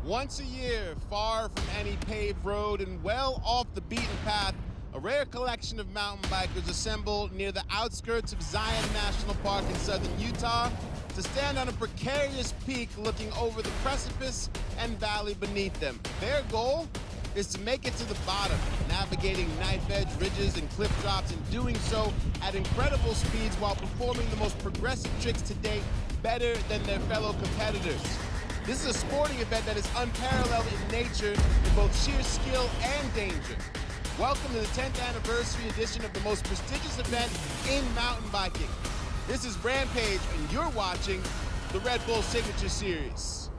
Once a year, far from any paved road and well off the beaten path, a rare collection of mountain bikers assemble near the outskirts of Zion National Park in southern Utah to stand on a precarious peak looking over the precipice and valley beneath them. Their goal is to make it to the bottom, navigating knife-edge ridges and cliff drops, and doing so at incredible speeds while performing the most progressive tricks to date better than their fellow competitors. This is a sporting event that is unparalleled in nature in both sheer skill and danger. Welcome to the 10th anniversary edition of the most prestigious event in mountain biking. This is Rampage, and you're watching the Red Bull Signature Series.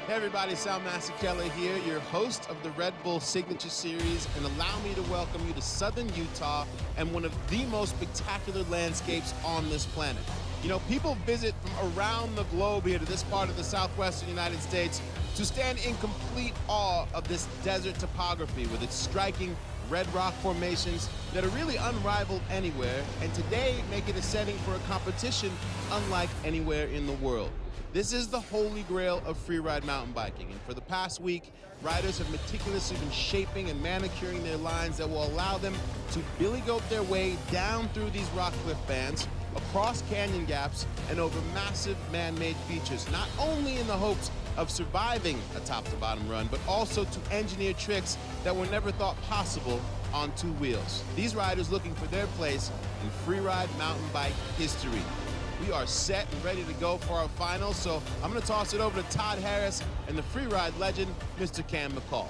Hey everybody, Sal Masekela here, your host of the Red Bull Signature Series, and allow me to welcome you to southern Utah and one of the most spectacular landscapes on this planet. You know, people visit from around the globe here to this part of the southwestern United States to stand in complete awe of this desert topography with its striking red rock formations that are really unrivaled anywhere, and today make it a setting for a competition unlike anywhere in the world. This is the holy grail of freeride mountain biking, and for the past week, riders have meticulously been shaping and manicuring their lines that will allow them to billy goat their way down through these rock cliff bands, across canyon gaps, and over massive man-made features, not only in the hopes of surviving a top-to-bottom run, but also to engineer tricks that were never thought possible on two wheels. These riders looking for their place in freeride mountain bike history. We are set and ready to go for our finals, so I'm going to toss it over to Todd Harris and the freeride legend, Mr. Cam McCall.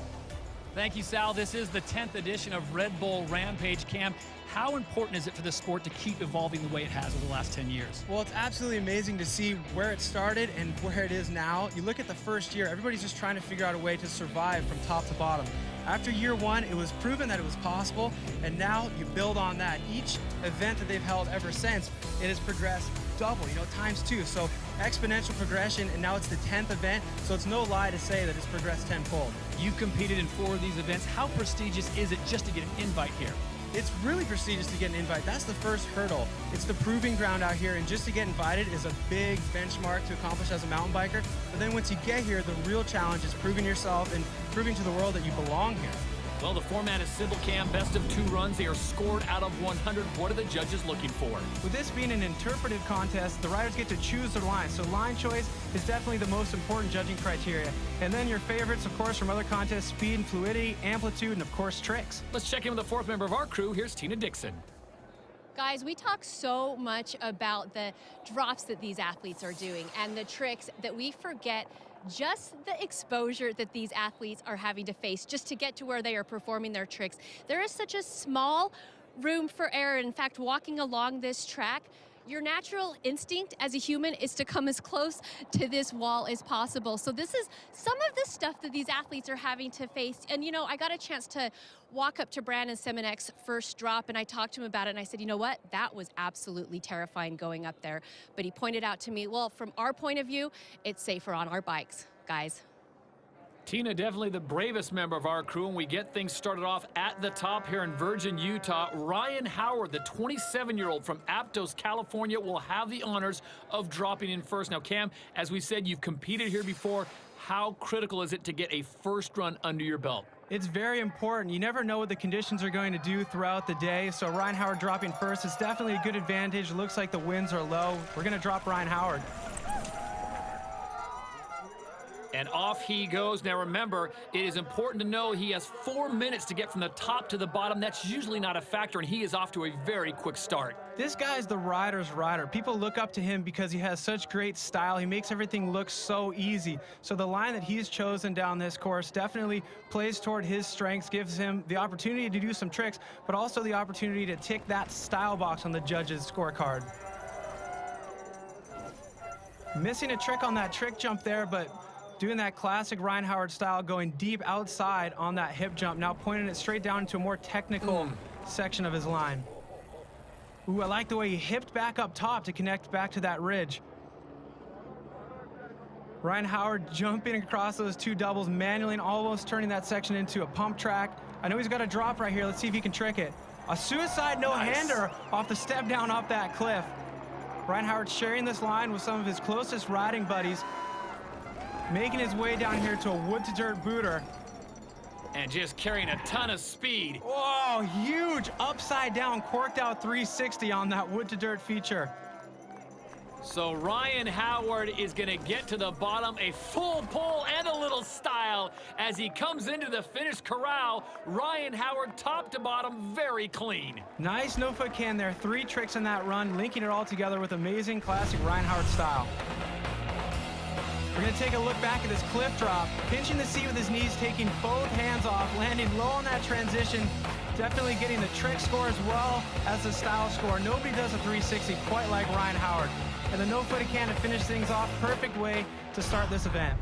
Thank you, Sal. This is the 10th edition of Red Bull Rampage. Cam, how important is it for the sport to keep evolving the way it has over the last 10 years? Well, it's absolutely amazing to see where it started and where it is now. You look at the first year, everybody's just trying to figure out a way to survive from top to bottom. After year one, it was proven that it was possible, and now you build on that. Each event that they've held ever since, it has progressed double, times two. So exponential progression, and now it's the 10th event, so it's no lie to say that it's progressed tenfold. You've competed in 4 of these events. How prestigious is it just to get an invite here? It's really prestigious to get an invite. That's the first hurdle. It's the proving ground out here, and just to get invited is a big benchmark to accomplish as a mountain biker. But then once you get here, the real challenge is proving yourself and proving to the world that you belong here. Well, the format is simple, Cam. Best of 2 runs. They are scored out of 100. What are the judges looking for? With this being an interpretive contest, the riders get to choose their line. So line choice is definitely the most important judging criteria. And then your favorites, of course, from other contests: speed and fluidity, amplitude, and of course, tricks. Let's check in with the 4th member of our crew. Here's Tina Dixon. Guys, we talk so much about the drops that these athletes are doing and the tricks that we forget just the exposure that these athletes are having to face just to get to where they are performing their tricks. There is such a small room for error. In fact, walking along this track, your natural instinct as a human is to come as close to this wall as possible. So this is some of the stuff that these athletes are having to face. And I got a chance to walk up to Brandon Semenek's first drop, and I talked to him about it, and I said, you know what, that was absolutely terrifying going up there. But he pointed out to me, well, from our point of view, it's safer on our bikes, guys. Tina, definitely the bravest member of our crew, and we get things started off at the top here in Virgin, Utah. Ryan Howard, the 27-year-old from Aptos, California, will have the honors of dropping in first. Now, Cam, as we said, you've competed here before. How critical is it to get a first run under your belt? It's very important. You never know what the conditions are going to do throughout the day, so Ryan Howard dropping first is definitely a good advantage. It looks like the winds are low. We're going to drop Ryan Howard. And off he goes. Now remember, it is important to know he has 4 minutes to get from the top to the bottom. That's usually not a factor, and he is off to a very quick start. This guy's the rider's rider. People look up to him because he has such great style. He makes everything look so easy. So the line that he's chosen down this course definitely plays toward his strengths, gives him the opportunity to do some tricks, but also the opportunity to tick that style box on the judges' scorecard. Missing a trick on that trick jump there, but doing that classic Ryan Howard style, going deep outside on that hip jump, now pointing it straight down into a more technical section of his line. Ooh, I like the way he hipped back up top to connect back to that ridge. Ryan Howard jumping across those two doubles, manually and almost turning that section into a pump track. I know he's got a drop right here. Let's see if he can trick it. A suicide no-hander off the step down off that cliff. Ryan Howard sharing this line with some of his closest riding buddies, making his way down here to a wood-to-dirt booter. And just carrying a ton of speed. Whoa, huge upside-down corked-out 360 on that wood-to-dirt feature. So Ryan Howard is going to get to the bottom, a full pull and a little style. As he comes into the finish corral, Ryan Howard top to bottom, very clean. Nice no-foot can there, 3 tricks in that run, linking it all together with amazing classic Ryan Howard style. We're going to take a look back at this cliff drop, pinching the seat with his knees, taking both hands off, landing low on that transition, definitely getting the trick score as well as the style score. Nobody does a 360 quite like Ryan Howard. And the no-footed can to finish things off, perfect way to start this event.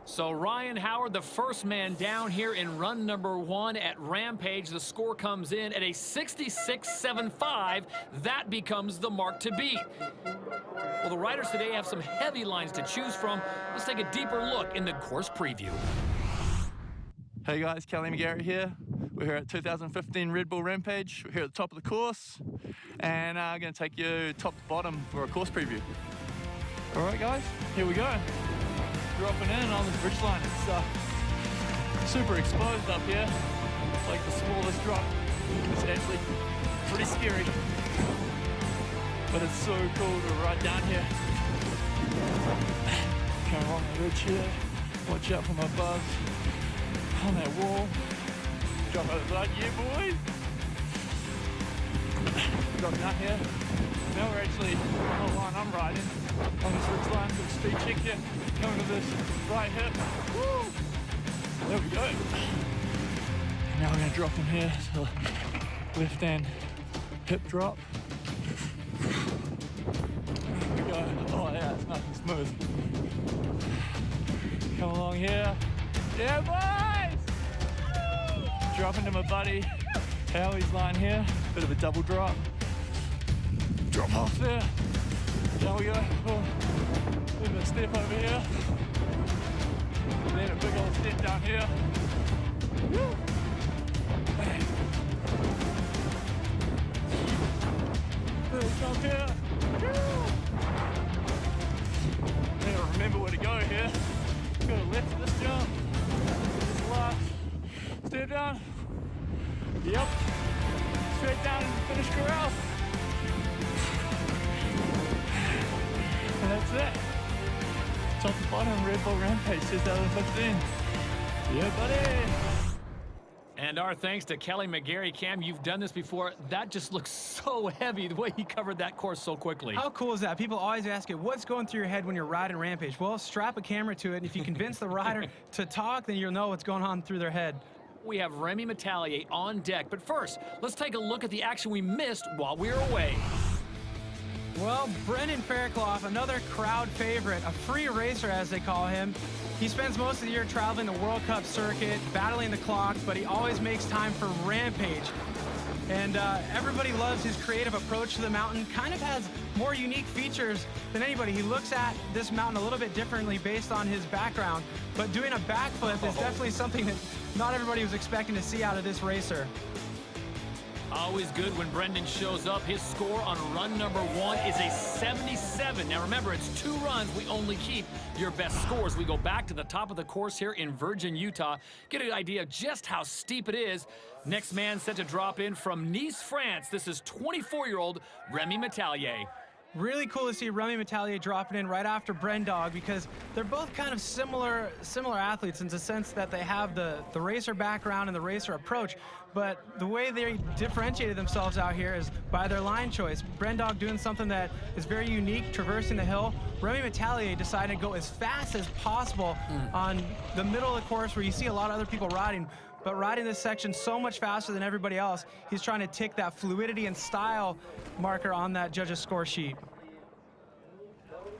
So Ryan Howard, the first man down here in run number 1 at Rampage. The score comes in at a 66.75. That becomes the mark to beat. Well, the riders today have some heavy lines to choose from. Let's take a deeper look in the course preview. Hey guys, Kelly McGarrett here. We're here at 2015 Red Bull Rampage. We're here at the top of the course, and I'm going to take you top to bottom for a course preview. All right guys, here we go. Dropping in on this ridge line. It's super exposed up here. It's like the smallest drop. It's actually pretty scary, but it's so cool to ride down here. Come along the ridge here. Watch out for my bugs on that wall. Drop over the side, yeah boys! Drop down here. Now we're actually on the line I'm riding. On this ridge line, little speed check here. Coming to this right hip. Woo! There we go. And now we're gonna drop in here. So left hand hip drop. There we go. Oh yeah, it's nice and smooth. Come along here. Yeah boys! Drop into my buddy Howie's line here. Bit of a double drop. Drop off there. There we go. Oh, bit of a step over here. Then a big old step down here. Woo. Little jump here. Woo. Never remember where to go here. Go left for this jump. This is last. Step down. Yep. Straight down and finish corral. And that's it. Top to bottom, Red Bull Rampage 2015. Yeah, buddy. And our thanks to Kelly McGarrett. Cam, you've done this before. That just looks so heavy, the way he covered that course so quickly. How cool is that? People always ask you, what's going through your head when you're riding Rampage? Well, strap a camera to it, and if you convince the rider to talk, then you'll know what's going on through their head. We have Remy Metallier on deck. But first, let's take a look at the action we missed while we were away. Well, Brendan Fairclough, another crowd favorite, a free racer as they call him. He spends most of the year traveling the World Cup circuit, battling the clock, but he always makes time for Rampage. And everybody loves his creative approach to the mountain, kind of has more unique features than anybody. He looks at this mountain a little bit differently based on his background, but doing a backflip is definitely something that not everybody was expecting to see out of this racer. Always good when Brendan shows up. His score on run number 1 is a 77. Now remember, it's 2 runs. We only keep your best scores. We go back to the top of the course here in Virgin, Utah. Get an idea of just how steep it is. Next man set to drop in from Nice, France. This is 24-year-old Remy Metallier. Really cool to see Remy Metallier dropping in right after Brendog, because they're both kind of similar athletes in the sense that they have the racer background and the racer approach. But the way they differentiated themselves out here is by their line choice. Brendog doing something that is very unique, traversing the hill. Remy Metallier decided to go as fast as possible on the middle of the course where you see a lot of other people riding. But riding this section so much faster than everybody else, he's trying to tick that fluidity and style marker on that judge's score sheet.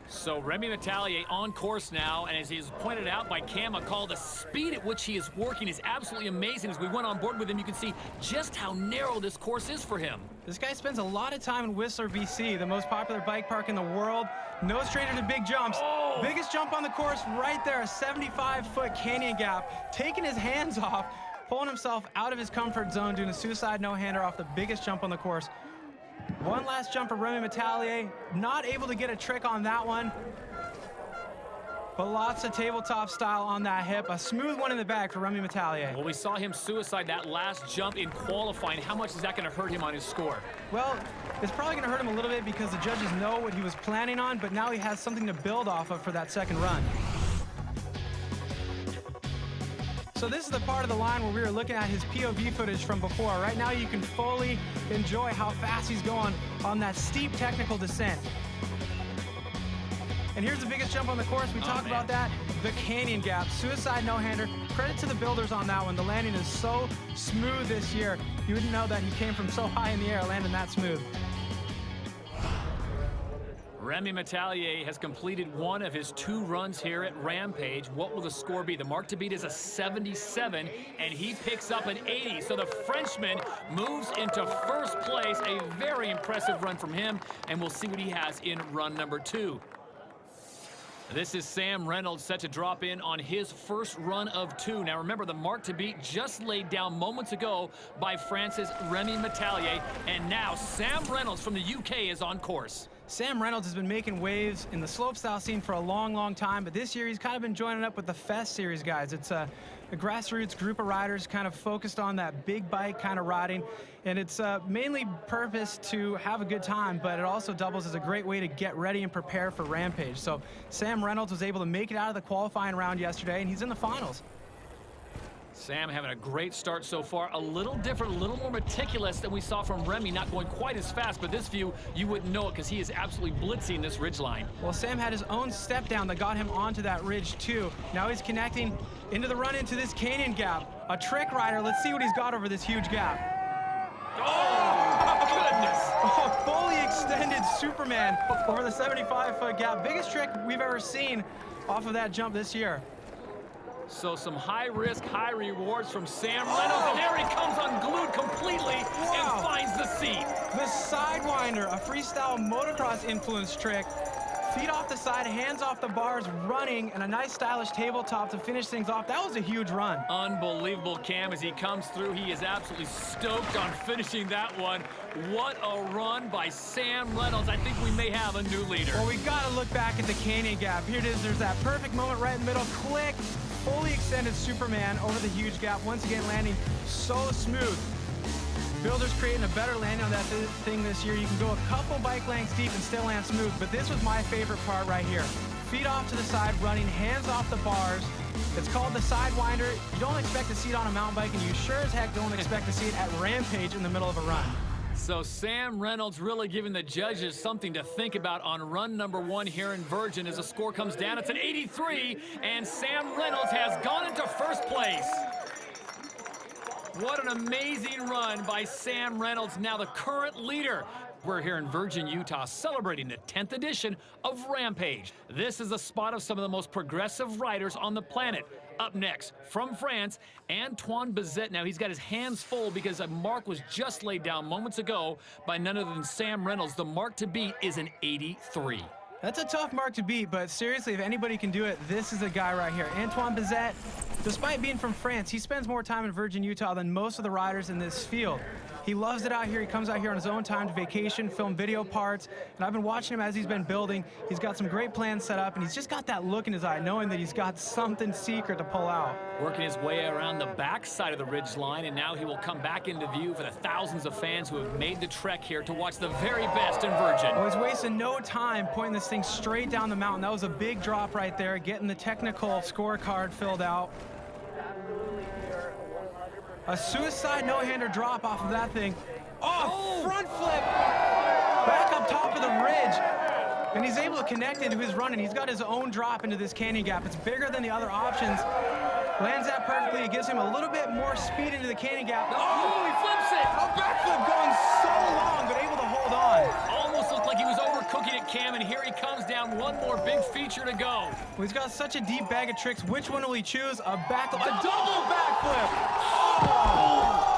So Remy Metallier on course now, and as he is pointed out by Cam McCall, the speed at which he is working is absolutely amazing. As we went on board with him, you can see just how narrow this course is for him. This guy spends a lot of time in Whistler, BC, the most popular bike park in the world. No stranger to big jumps. Oh. Biggest jump on the course right there, a 75-foot canyon gap. Taking his hands off, pulling himself out of his comfort zone, doing a suicide no-hander off the biggest jump on the course. One last jump for Remy Metallier. Not able to get a trick on that one. But lots of tabletop style on that hip. A smooth one in the bag for Remy Metallier. Well, we saw him suicide that last jump in qualifying. How much is that going to hurt him on his score? Well, it's probably going to hurt him a little bit because the judges know what he was planning on, but now he has something to build off of for that second run. So this is the part of the line where we were looking at his POV footage from before. Right now you can fully enjoy how fast he's going on that steep technical descent. And here's the biggest jump on the course. We talked about that, the canyon gap. Suicide no-hander. Credit to the builders on that one. The landing is so smooth this year. You wouldn't know that he came from so high in the air, landing that smooth. Remy Metallier has completed one of his 2 runs here at Rampage. What will the score be? The mark to beat is a 77, and he picks up an 80. So the Frenchman moves into first place. A very impressive run from him, and we'll see what he has in run number 2. This is Sam Reynolds set to drop in on his first run of 2. Now remember, the mark to beat just laid down moments ago by France's Remy Metallier, and now Sam Reynolds from the UK is on course. Sam Reynolds has been making waves in the slopestyle scene for a long, long time, but this year he's kind of been joining up with the Fest Series guys. It's a grassroots group of riders kind of focused on that big bike kind of riding, and it's mainly purpose to have a good time, but it also doubles as a great way to get ready and prepare for Rampage. So Sam Reynolds was able to make it out of the qualifying round yesterday, and he's in the finals. Sam having a great start so far. A little different, a little more meticulous than we saw from Remy, not going quite as fast, but this view, you wouldn't know it because he is absolutely blitzing this ridge line. Well, Sam had his own step down that got him onto that ridge too. Now he's connecting into the run into this canyon gap. A trick rider, let's see what he's got over this huge gap. Oh, goodness. Oh, fully extended Superman over the 75-foot gap. Biggest trick we've ever seen off of that jump this year. So some high risk, high rewards from Sam Reynolds, and there he comes unglued completely and finds the seat. The Sidewinder, a freestyle motocross influence trick. Feet off the side, hands off the bars, running, and a nice stylish tabletop to finish things off. That was a huge run. Unbelievable, Cam, as he comes through. He is absolutely stoked on finishing that one. What a run by Sam Reynolds. I think we may have a new leader. Well, we got to look back at the canyon gap. Here it is. There's that perfect moment right in the middle. Click. Fully extended Superman over the huge gap. Once again, landing so smooth. Builders creating a better landing on that thing this year. You can go a couple bike lengths deep and still land smooth, but this was my favorite part right here. Feet off to the side, running, hands off the bars. It's called the Sidewinder. You don't expect to see it on a mountain bike, and you sure as heck don't expect to see it at Rampage in the middle of a run. So Sam Reynolds really giving the judges something to think about on run number 1 here in Virgin. As the score comes down, it's an 83, and Sam Reynolds has gone into first place. What an amazing run by Sam Reynolds, now the current leader. We're here in Virgin, Utah, celebrating the 10th edition of Rampage. This is the spot of some of the most progressive riders on the planet. Up next, from France, Antoine Bizet. Now, he's got his hands full because a mark was just laid down moments ago by none other than Sam Reynolds. The mark to beat is an 83. That's a tough mark to beat, but seriously, if anybody can do it, this is a guy right here. Antoine Bizet, despite being from France, he spends more time in Virgin, Utah than most of the riders in this field. He loves it out here. He comes out here on his own time to vacation, film video parts, and I've been watching him as he's been building. He's got some great plans set up, and he's just got that look in his eye, knowing that he's got something secret to pull out. Working his way around the back side of the ridge line, and now he will come back into view for the thousands of fans who have made the trek here to watch the very best in Virgin. Well, he's wasting no time pointing this thing straight down the mountain. That was a big drop right there, getting the technical scorecard filled out. A suicide no-hander drop off of that thing. Oh, front flip! Back up top of the ridge. And he's able to connect into his run, and he's got his own drop into this canyon gap. It's bigger than the other options. Lands that perfectly. It gives him a little bit more speed into the canyon gap. Oh, he flips it! A backflip going so long, but able to hold on. Almost looked like he was overcooking it, Cam, and here he comes down. One more big feature to go. Well, he's got such a deep bag of tricks. Which one will he choose? A backflip, a double backflip! Oh!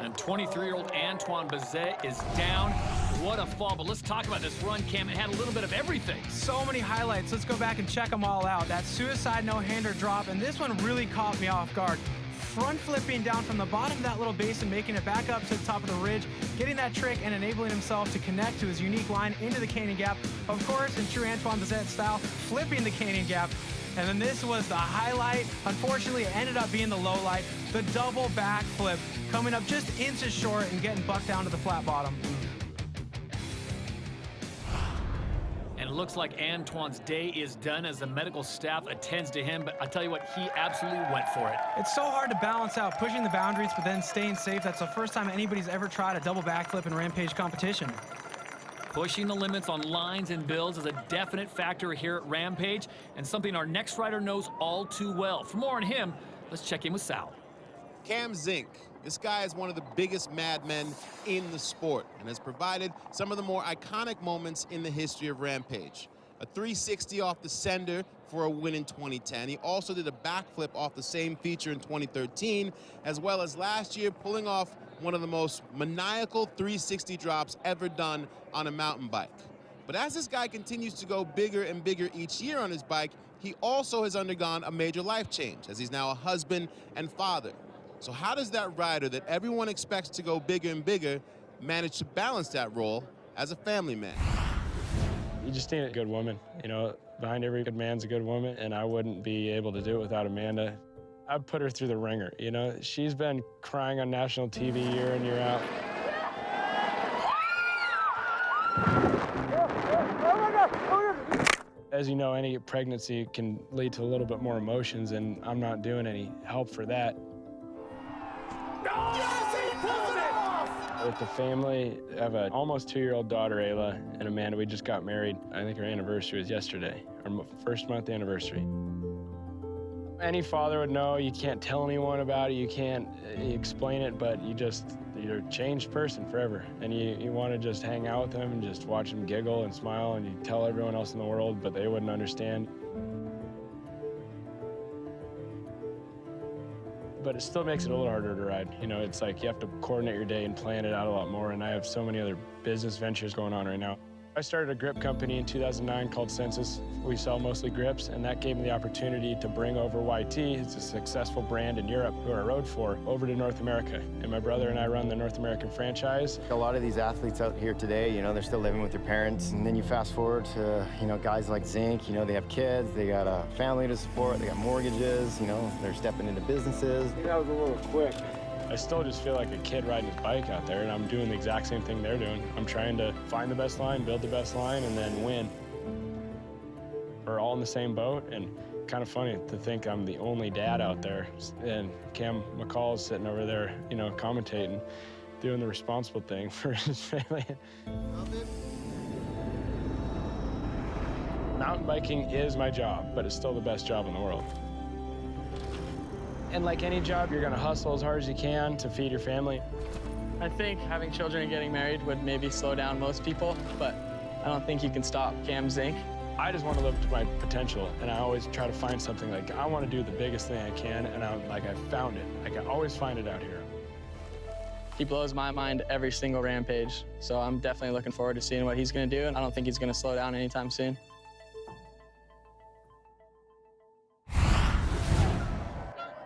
And 23-year-old Antoine Bazet is down. What a fall, but let's talk about this run, Cam. It had a little bit of everything. So many highlights. Let's go back and check them all out. That suicide no-hander drop, and this one really caught me off guard. Front flipping down from the bottom of that little basin, making it back up to the top of the ridge, getting that trick and enabling himself to connect to his unique line into the canyon gap. Of course, in true Antoine Bazet style, flipping the canyon gap. And then this was the highlight. Unfortunately, it ended up being the low light. The double backflip, coming up just inches short and getting bucked down to the flat bottom. And it looks like Antoine's day is done as the medical staff attends to him, but I tell you what, he absolutely went for it. It's so hard to balance out pushing the boundaries but then staying safe. That's the first time anybody's ever tried a double backflip in Rampage competition. Pushing the limits on lines and builds is a definite factor here at Rampage, and something our next rider knows all too well. For more on him, let's check in with Sal. Cam Zink. This guy is one of the biggest madmen in the sport and has provided some of the more iconic moments in the history of Rampage. A 360 off the sender for a win in 2010. He also did a backflip off the same feature in 2013, as well as last year pulling off one of the most maniacal 360 drops ever done on a mountain bike. But as this guy continues to go bigger and bigger each year on his bike, he also has undergone a major life change, as he's now a husband and father. So how does that rider that everyone expects to go bigger and bigger manage to balance that role as a family man? You just need a good woman. You know, behind every good man's a good woman, and I wouldn't be able to do it without Amanda. I've put her through the ringer, you know. She's been crying on national TV year in, year out. As you know, any pregnancy can lead to a little bit more emotions, and I'm not doing any help for that. With the family, I have an almost 2-year-old daughter, Ayla, and Amanda. We just got married. I think our anniversary was yesterday, our first month anniversary. Any father would know you can't tell anyone about it, you can't explain it, but you're a changed person forever. And you want to just hang out with them and just watch them giggle and smile, and you tell everyone else in the world, but they wouldn't understand. But it still makes it a little harder to ride. You know, it's like you have to coordinate your day and plan it out a lot more, and I have so many other business ventures going on right now. I started a grip company in 2009 called Census. We sell mostly grips, and that gave me the opportunity to bring over YT, it's a successful brand in Europe, who I rode for, over to North America. And my brother and I run the North American franchise. A lot of these athletes out here today, you know, they're still living with their parents, and then you fast forward to, you know, guys like Zink, you know, they have kids, they got a family to support, they got mortgages, you know, they're stepping into businesses. That was a little quick. I still just feel like a kid riding his bike out there, and I'm doing the exact same thing they're doing. I'm trying to find the best line, build the best line, and then win. We're all in the same boat, and kind of funny to think I'm the only dad out there. And Cam McCall's sitting over there, you know, commentating, doing the responsible thing for his family. Mountain biking is my job, but it's still the best job in the world. And like any job, you're gonna hustle as hard as you can to feed your family. I think having children and getting married would maybe slow down most people, but I don't think you can stop Cam Zink. I just want to live up to my potential, and I always try to find something. Like, I want to do the biggest thing I can, and I found it. Like, I always find it out here. He blows my mind every single Rampage, so I'm definitely looking forward to seeing what he's gonna do, and I don't think he's gonna slow down anytime soon.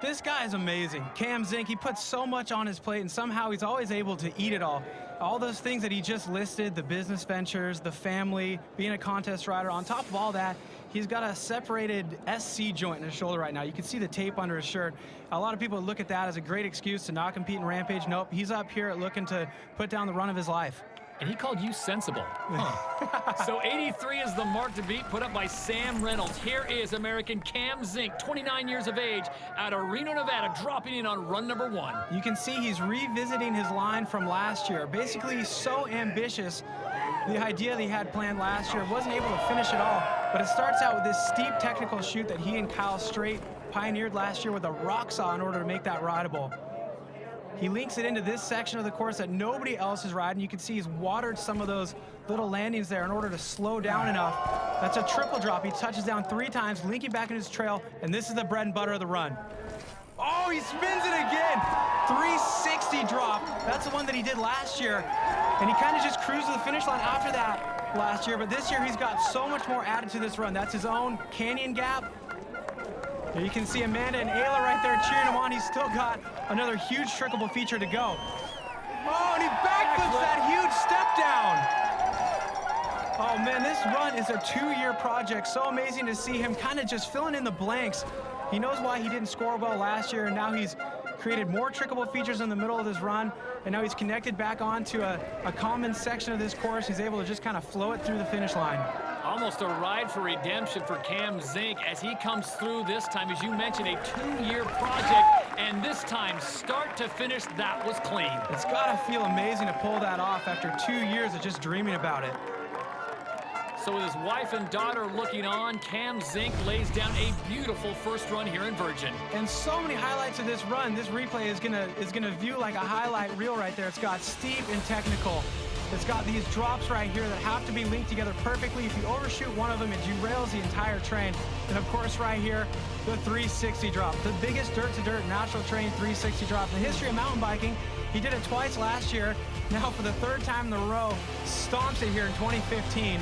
This guy is amazing. Cam Zink, he puts so much on his plate, and somehow he's always able to eat it all. All those things that he just listed, the business ventures, the family, being a contest rider, on top of all that, he's got a separated SC joint in his shoulder right now. You can see the tape under his shirt. A lot of people look at that as a great excuse to not compete in Rampage. Nope, he's up here looking to put down the run of his life. And he called you sensible. Huh. So 83 is the mark to beat, put up by Sam Reynolds. Here is American Cam Zink, 29 years of age, out of Reno, Nevada, dropping in on run number 1. You can see he's revisiting his line from last year. Basically, he's so ambitious. The idea that he had planned last year, wasn't able to finish it all, but it starts out with this steep technical chute that he and Kyle Strait pioneered last year with a rock saw in order to make that rideable. He links it into this section of the course that nobody else is riding. You can see he's watered some of those little landings there in order to slow down enough. That's a triple drop. He touches down 3 times, linking back in his trail, and this is the bread and butter of the run. Oh, he spins it again. 360 drop. That's the one that he did last year. And he kind of just cruised to the finish line after that last year. But this year, he's got so much more added to this run. That's his own canyon gap. Here you can see Amanda and Ayla right there cheering him on. He's still got another huge trickable feature to go. Oh, and he backflips that huge step down. Oh man, this run is a 2-year project. So amazing to see him kind of just filling in the blanks. He knows why he didn't score well last year, and now he's created more trickable features in the middle of this run, and now he's connected back onto a common section of this course. He's able to just kind of flow it through the finish line. Almost a ride for redemption for Cam Zink as he comes through this time. As you mentioned, a 2-year project, and this time, start to finish, that was clean. It's got to feel amazing to pull that off after 2 years of just dreaming about it. So with his wife and daughter looking on, Cam Zink lays down a beautiful first run here in Virgin. And so many highlights of this run. This replay is gonna view like a highlight reel right there. It's got steep and technical. It's got these drops right here that have to be linked together perfectly. If you overshoot one of them, it derails the entire train. And of course, right here, the 360 drop, the biggest dirt-to-dirt natural terrain 360 drop in the history of mountain biking. He did it twice last year. Now for the 3rd time in a row, stomps it here in 2015.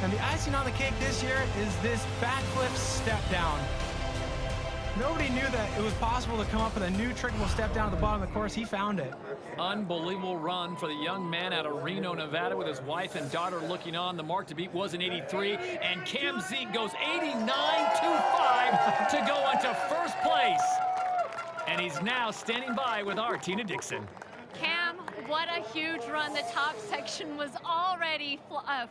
And the icing on the cake this year is this backflip step down. Nobody knew that it was possible to come up with a new trickable step down at the bottom of the course. He found it. Unbelievable run for the young man out of Reno, Nevada, with his wife and daughter looking on. The mark to beat was an 83, and Cam Zink goes 89.25 to go into first place. And he's now standing by with our Tina Dixon. Cam, what a huge run. The top section was already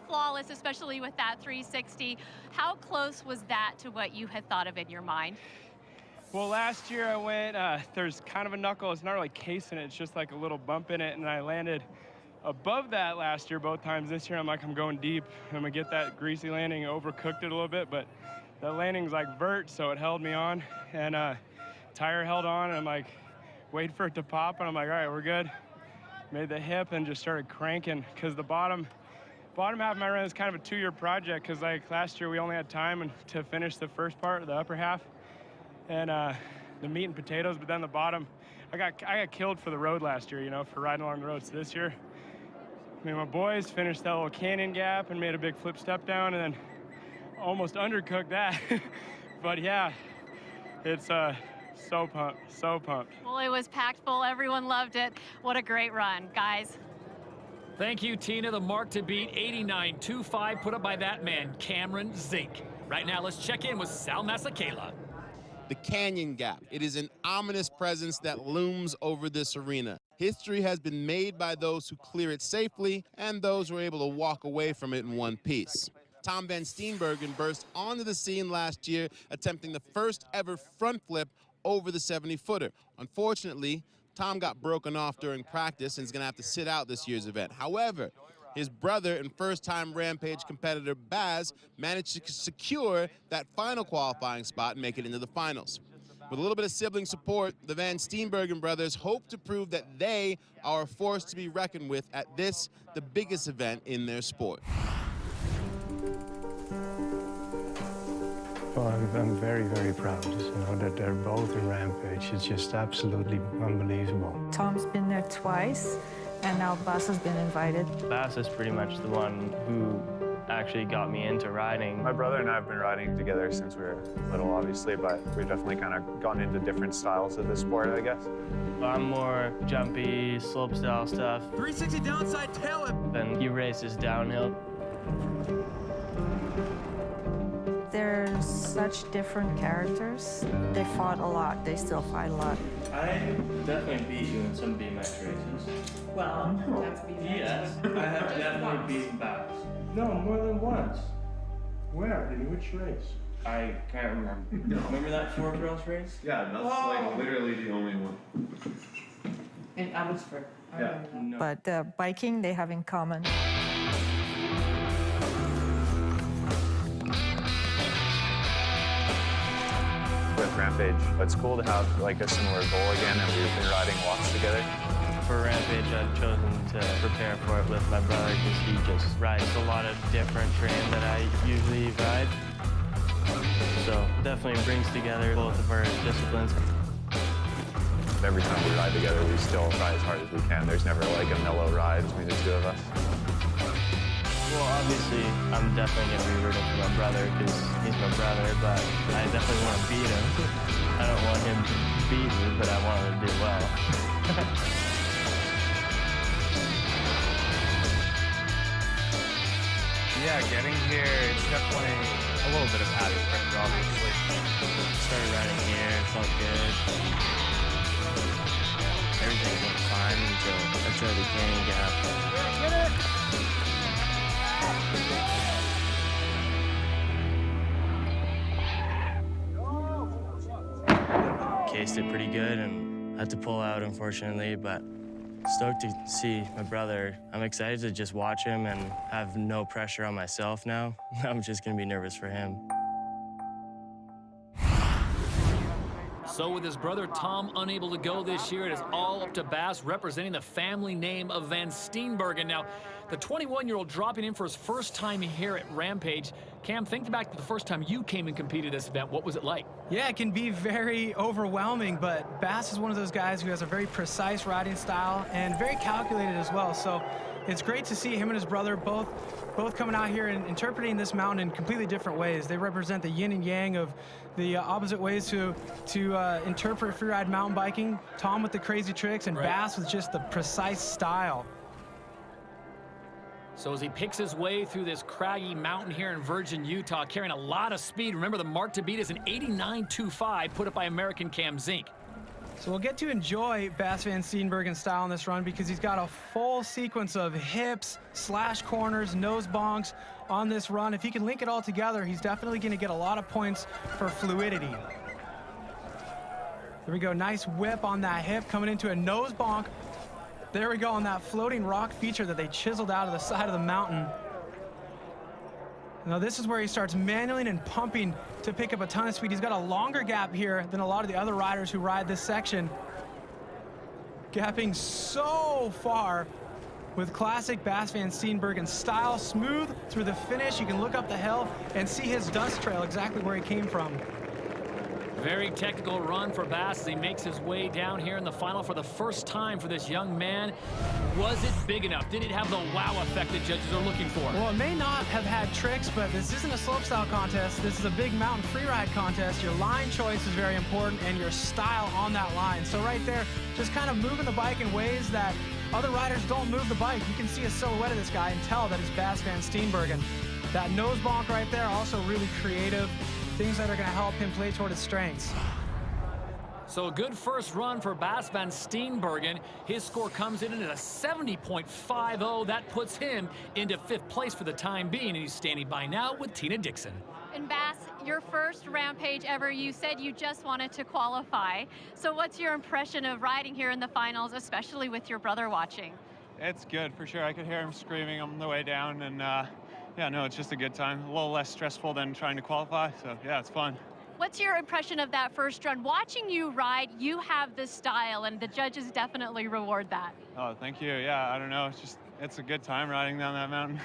flawless, especially with that 360. How close was that to what you had thought of in your mind? Well, last year I went, there's kind of a knuckle. It's not really casing it. It's just like a little bump in it, and I landed above that last year both times. This year I'm like, I'm going deep. I'm going to get that greasy landing. Overcooked it a little bit, but the landing's like vert, so it held me on. And tire held on, and I'm like, wait for it to pop, and I'm like, all right, we're good. Made the hip and just started cranking, because the bottom half of my run is kind of a 2-year project, because like last year we only had time to finish the first part, the upper half, and the meat and potatoes, but then the bottom, I got killed for the road last year, you know, for riding along the road. So this year, I mean, my boys finished that little canyon gap and made a big flip step down, and then almost undercooked that. But yeah, it's so pumped, so pumped. Well, it was packed full. Everyone loved it. What a great run, guys. Thank you, Tina. The mark to beat, 89.25, put up by that man, Cameron Zink. Right now, let's check in with Sal Masekela. The Canyon Gap. It is an ominous presence that looms over this arena. History has been made by those who clear it safely and those who are able to walk away from it in one piece. Tom Van Steenbergen burst onto the scene last year, attempting the first ever front flip over the 70-footer. Unfortunately, Tom got broken off during practice and is going to have to sit out this year's event. However, his brother and first-time Rampage competitor Baz managed to secure that final qualifying spot and make it into the finals. With a little bit of sibling support, the Van Steenbergen brothers hope to prove that they are a force to be reckoned with at this, the biggest event in their sport. Well, I'm very, very proud, you know, that they're both in Rampage. It's just absolutely unbelievable. Tom's been there twice, and now Bas has been invited. Bas is pretty much the one who actually got me into riding. My brother and I have been riding together since we were little, obviously, but we've definitely kind of gone into different styles of the sport, I guess. I'm more jumpy, slopestyle stuff. 360 downside tail whip. And he races downhill. They're such different characters. They fought a lot. They still fight a lot. I definitely beat you in some BMX races. Well, that's BMX. Yes, I have definitely beaten Bass. No, more than once. Where? In which race? I can't remember. Remember that 4-cross race? Yeah, that's like literally the only one. In Abbotsford. Yeah. No. But biking, they have in common. With Rampage, it's cool to have like a similar goal again, and we've been riding walks together. For Rampage, I've chosen to prepare for it with my brother because he just rides a lot of different terrain that I usually ride. So definitely brings together both of our disciplines. Every time we ride together, we still ride as hard as we can. There's never like a mellow ride between the two of us. Well, obviously, I'm definitely going to be rooting for my brother because he's my brother, but I definitely want to beat him. I don't want him to beat me, but I want him to do well. Yeah, getting here, it's definitely a little bit of added pressure, obviously. Started riding here, felt good. Everything went fine until the canyon gap. Get it! Cased it pretty good and had to pull out, unfortunately, but stoked to see my brother. I'm excited to just watch him and have no pressure on myself now. I'm just gonna be nervous for him. So with his brother Tom unable to go this year, it is all up to Bass representing the family name of Van Steenbergen. Now, the 21-year-old dropping in for his first time here at Rampage. Cam, think back to the first time you came and competed this event. What was it like? Yeah, it can be very overwhelming, but Bass is one of those guys who has a very precise riding style and very calculated as well. So it's great to see him and his brother both coming out here and interpreting this mountain in completely different ways. They represent the yin and yang of the opposite ways to interpret freeride mountain biking. Tom with the crazy tricks and Bass with just the precise style. So as he picks his way through this craggy mountain here in Virgin, Utah, carrying a lot of speed. Remember, the mark to beat is an 89.25 put up by American Cam Zink. So we'll get to enjoy Bass Van Steenbergen's style on this run because he's got a full sequence of hips, slash corners, nose bonks on this run. If he can link it all together, he's definitely going to get a lot of points for fluidity. There we go, nice whip on that hip, coming into a nose bonk. There we go on that floating rock feature that they chiseled out of the side of the mountain. Now this is where he starts manualing and pumping to pick up a ton of speed. He's got a longer gap here than a lot of the other riders who ride this section. Gapping so far with classic Bass Van Steenbergen style, smooth through the finish. You can look up the hill and see his dust trail exactly where he came from. Very technical run for Bass as he makes his way down here in the final for the first time for this young man. Was it big enough? Did it have the wow effect that judges are looking for? Well, it may not have had tricks, but this isn't a slopestyle contest. This is a big mountain freeride contest. Your line choice is very important and your style on that line. So right there, just kind of moving the bike in ways that other riders don't move the bike. You can see a silhouette of this guy and tell that it's Bass Van Steenbergen. That nose bonk right there, also really creative. Things that are going to help him play toward his strengths. So a good first run for Bass Van Steenbergen. His score comes in at a 70.50. That puts him into 5th place for the time being, and he's standing by now with Tina Dixon. And Bass, your first Rampage ever, you said you just wanted to qualify. So what's your impression of riding here in the finals, especially with your brother watching? It's good, for sure. I could hear him screaming on the way down, and yeah, no, it's just a good time. A little less stressful than trying to qualify, so yeah, it's fun. What's your impression of that first run? Watching you ride, you have the style, and the judges definitely reward that. Oh, thank you. Yeah, I don't know. It's a good time riding down that mountain.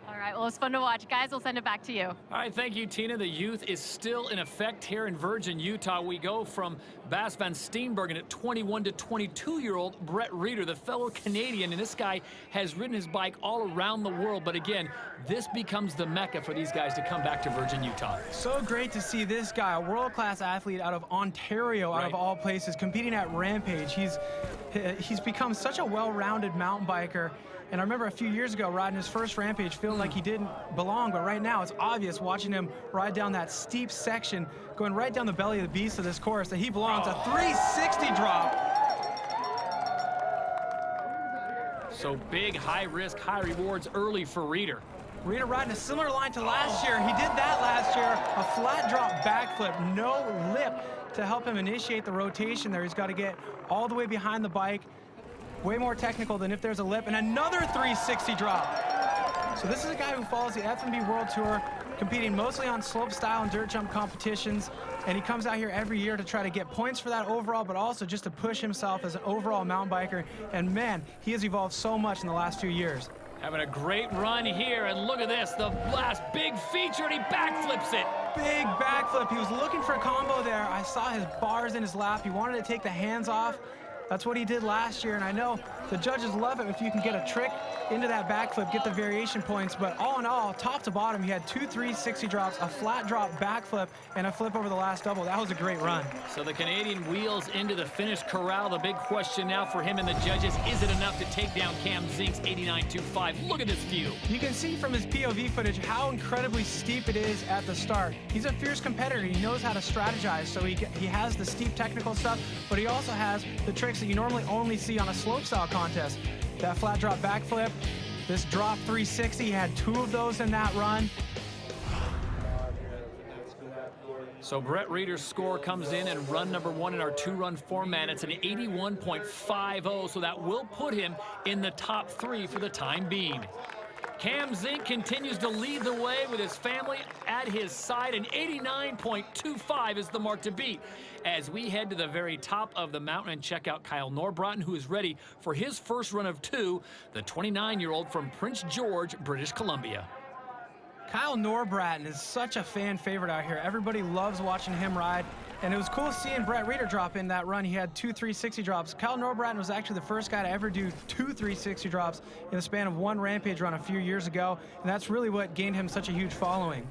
All right, well, it's fun to watch. Guys, we'll send it back to you. All right, thank you, Tina. The youth is still in effect here in Virgin, Utah. We go from Bas van Steenbergen at 21 to 22-year-old Brett Reeder, the fellow Canadian. And this guy has ridden his bike all around the world. But again, this becomes the mecca for these guys to come back to Virgin, Utah. So great to see this guy, a world-class athlete out of Ontario, out of all places, competing at Rampage. He's become such a well-rounded mountain biker. And I remember a few years ago riding his first Rampage, feeling like he didn't belong, but right now it's obvious watching him ride down that steep section, going right down the belly of the beast of this course, that he belongs. A 360 drop. So big, high risk, high rewards early for Reeder. Reeder riding a similar line to last year. He did that last year, a flat drop backflip, no lip to help him initiate the rotation there. He's got to get all the way behind the bike. Way more technical than if there's a lip, and another 360 drop. So this is a guy who follows the F&B World Tour, competing mostly on slope style and dirt jump competitions, and he comes out here every year to try to get points for that overall, but also just to push himself as an overall mountain biker. And man, he has evolved so much in the last few years. Having a great run here, and look at this, the last big feature, and he backflips it. Big backflip. He was looking for a combo there. I saw his bars in his lap. He wanted to take the hands off. That's what he did last year, and I know the judges love it if you can get a trick into that backflip, get the variation points, but all in all, top to bottom, he had 2 360 drops, a flat drop backflip, and a flip over the last double. That was a great run. So the Canadian wheels into the finish corral. The big question now for him and the judges, is it enough to take down Cam Zink's 89.25? Look at this view. You can see from his POV footage how incredibly steep it is at the start. He's a fierce competitor. He knows how to strategize, so he has the steep technical stuff, but he also has the tricks that you normally only see on a slopestyle contest. That flat drop backflip, this drop 360, he had 2 of those in that run. So Brett Reeder's score comes in and run number 1 in our 2-run format. It's an 81.50, so that will put him in the top 3 for the time being. Cam Zink continues to lead the way with his family at his side, and 89.25 is the mark to beat. As we head to the very top of the mountain and check out Kyle Norbrotten, who is ready for his first run of 2, the 29-year-old from Prince George, British Columbia. Kyle Norbrotten is such a fan favorite out here. Everybody loves watching him ride. And it was cool seeing Brett Reeder drop in that run. He had 2 360 drops. Kyle Norbrotten was actually the first guy to ever do 2 360 drops in the span of 1 Rampage run a few years ago. And that's really what gained him such a huge following.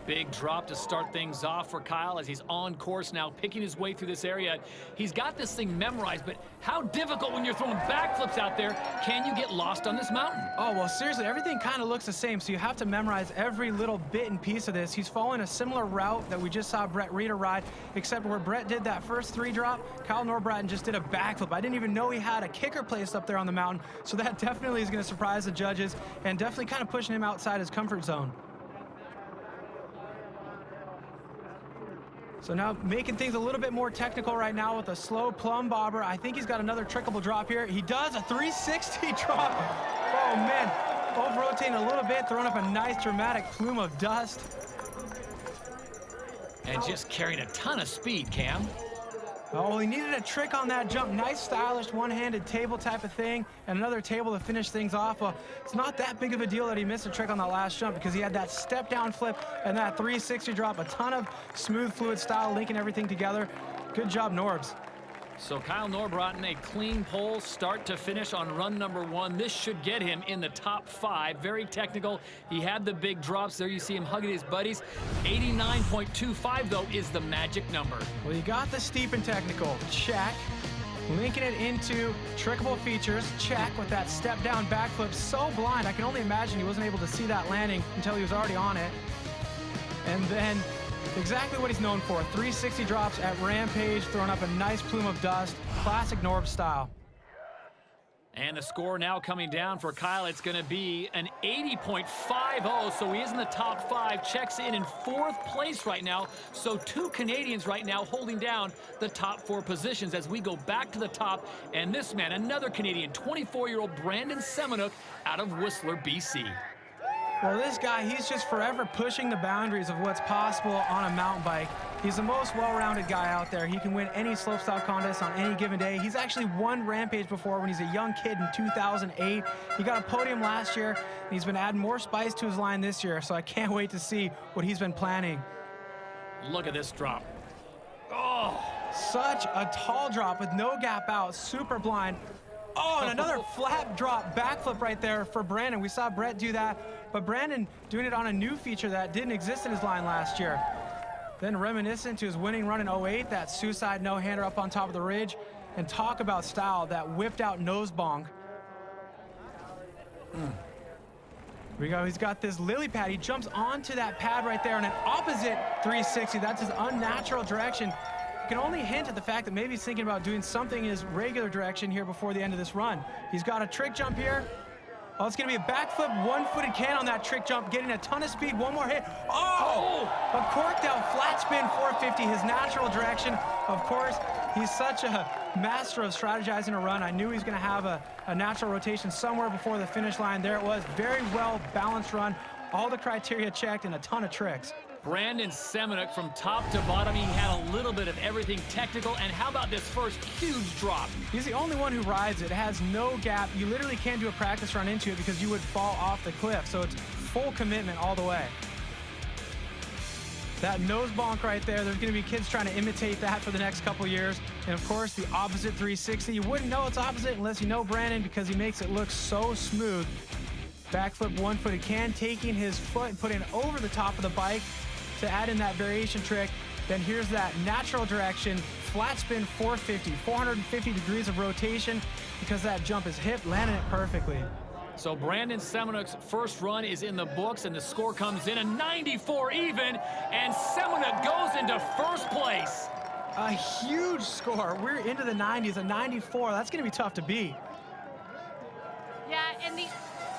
Big drop to start things off for Kyle as he's on course now, picking his way through this area. He's got this thing memorized, but how difficult when you're throwing backflips out there. Can you get lost on this mountain? Oh, well, seriously, everything kind of looks the same, so you have to memorize every little bit and piece of this. He's following a similar route that we just saw Brett Reeder ride, except where Brett did that first 3 drop, Kyle Norbrotten just did a backflip. I didn't even know he had a kicker placed up there on the mountain, so that definitely is going to surprise the judges and definitely kind of pushing him outside his comfort zone. So now making things a little bit more technical right now with a slow plumb bobber. I think he's got another trickable drop here. He does, a 360 drop. Oh man, over rotating a little bit, throwing up a nice dramatic plume of dust. And just carrying a ton of speed, Cam. Oh, he needed a trick on that jump. Nice, stylish, one-handed table type of thing, and another table to finish things off. Well, it's not that big of a deal that he missed a trick on that last jump because he had that step-down flip and that 360 drop, a ton of smooth, fluid style, linking everything together. Good job, Norbs. So Kyle Norbrotten, a clean pole start to finish on run number 1. This should get him in the top 5. Very technical. He had the big drops. There you see him hugging his buddies. 89.25, though, is the magic number. Well, you got the steep and technical. Check. Linking it into trickable features. Check with that step-down backflip. So blind, I can only imagine he wasn't able to see that landing until he was already on it. And then exactly what he's known for. 360 drops at Rampage, throwing up a nice plume of dust. Classic Norb style. And the score now coming down for Kyle, it's going to be an 80.50, so he is in the top 5, checks in 4th place right now. So 2 Canadians right now holding down the top 4 positions as we go back to the top. And this man, another Canadian, 24-year-old Brandon Seminook out of Whistler, BC. Well, this guy, he's just forever pushing the boundaries of what's possible on a mountain bike. He's the most well-rounded guy out there. He can win any slopestyle contest on any given day. He's actually won Rampage before when he's a young kid in 2008. He got a podium last year, and he's been adding more spice to his line this year, so I can't wait to see what he's been planning. Look at this drop. Oh! Such a tall drop with no gap out, super blind. Oh, and another flat drop backflip right there for Brandon. We saw Brett do that, but Brandon doing it on a new feature that didn't exist in his line last year. Then reminiscent to his winning run in 08, that suicide no-hander up on top of the ridge, and talk about style, that whipped out nose bonk. Here we go, he's got this lily pad. He jumps onto that pad right there in an opposite 360. That's his unnatural direction. You can only hint at the fact that maybe he's thinking about doing something in his regular direction here before the end of this run. He's got a trick jump here. Oh, it's gonna be a backflip, one-footed can on that trick jump, getting a ton of speed, one more hit. Oh! A corked out flat spin 450, his natural direction. Of course, he's such a master of strategizing a run. I knew he was gonna have a natural rotation somewhere before the finish line. There it was, very well balanced run. All the criteria checked and a ton of tricks. Brandon Semenuk from top to bottom, he had a little bit of everything technical. And how about this first huge drop? He's the only one who rides it. It has no gap. You literally can't do a practice run into it because you would fall off the cliff. So it's full commitment all the way. That nose bonk right there, there's going to be kids trying to imitate that for the next couple years. And of course, the opposite 360. You wouldn't know it's opposite unless you know Brandon because he makes it look so smooth. Backflip one-footed can, taking his foot and putting it over the top of the bike to add in that variation trick. Then here's that natural direction, flat spin 450, 450 degrees of rotation because that jump is hip, landing it perfectly. So Brandon Semenuk's first run is in the books, and the score comes in a 94 even, and Semenuk goes into first place. A huge score. We're into the 90s, a 94. That's going to be tough to beat. Yeah, and the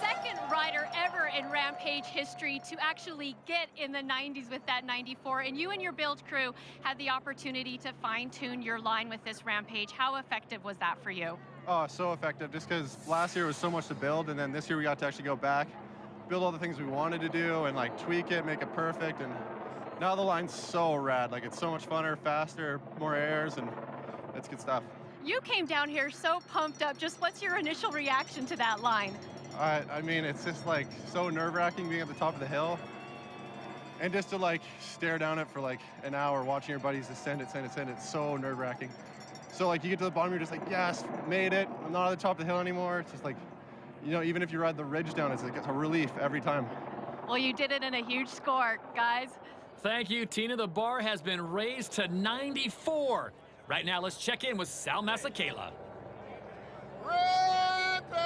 second rider ever in Rampage history to actually get in the 90s with that 94. And you and your build crew had the opportunity to fine-tune your line with this Rampage. How effective was that for you? Oh, so effective, just because last year was so much to build, and then this year we got to actually go back, build all the things we wanted to do, and like tweak it, make it perfect. And now the line's so rad. Like, it's so much funner, faster, more airs, and it's good stuff. You came down here so pumped up. Just what's your initial reaction to that line? I mean, it's just like so nerve-wracking being at the top of the hill, and just to like stare down it for like an hour, watching your buddies ascend it, it's so nerve-wracking. So like you get to the bottom, you're just like, yes, made it. I'm not at the top of the hill anymore. It's just like, you know, even if you ride the ridge down, it's like a relief every time. Well, you did it in a huge score, guys. Thank you, Tina. The bar has been raised to 94. Right now, let's check in with Sal Masekela. Rampage!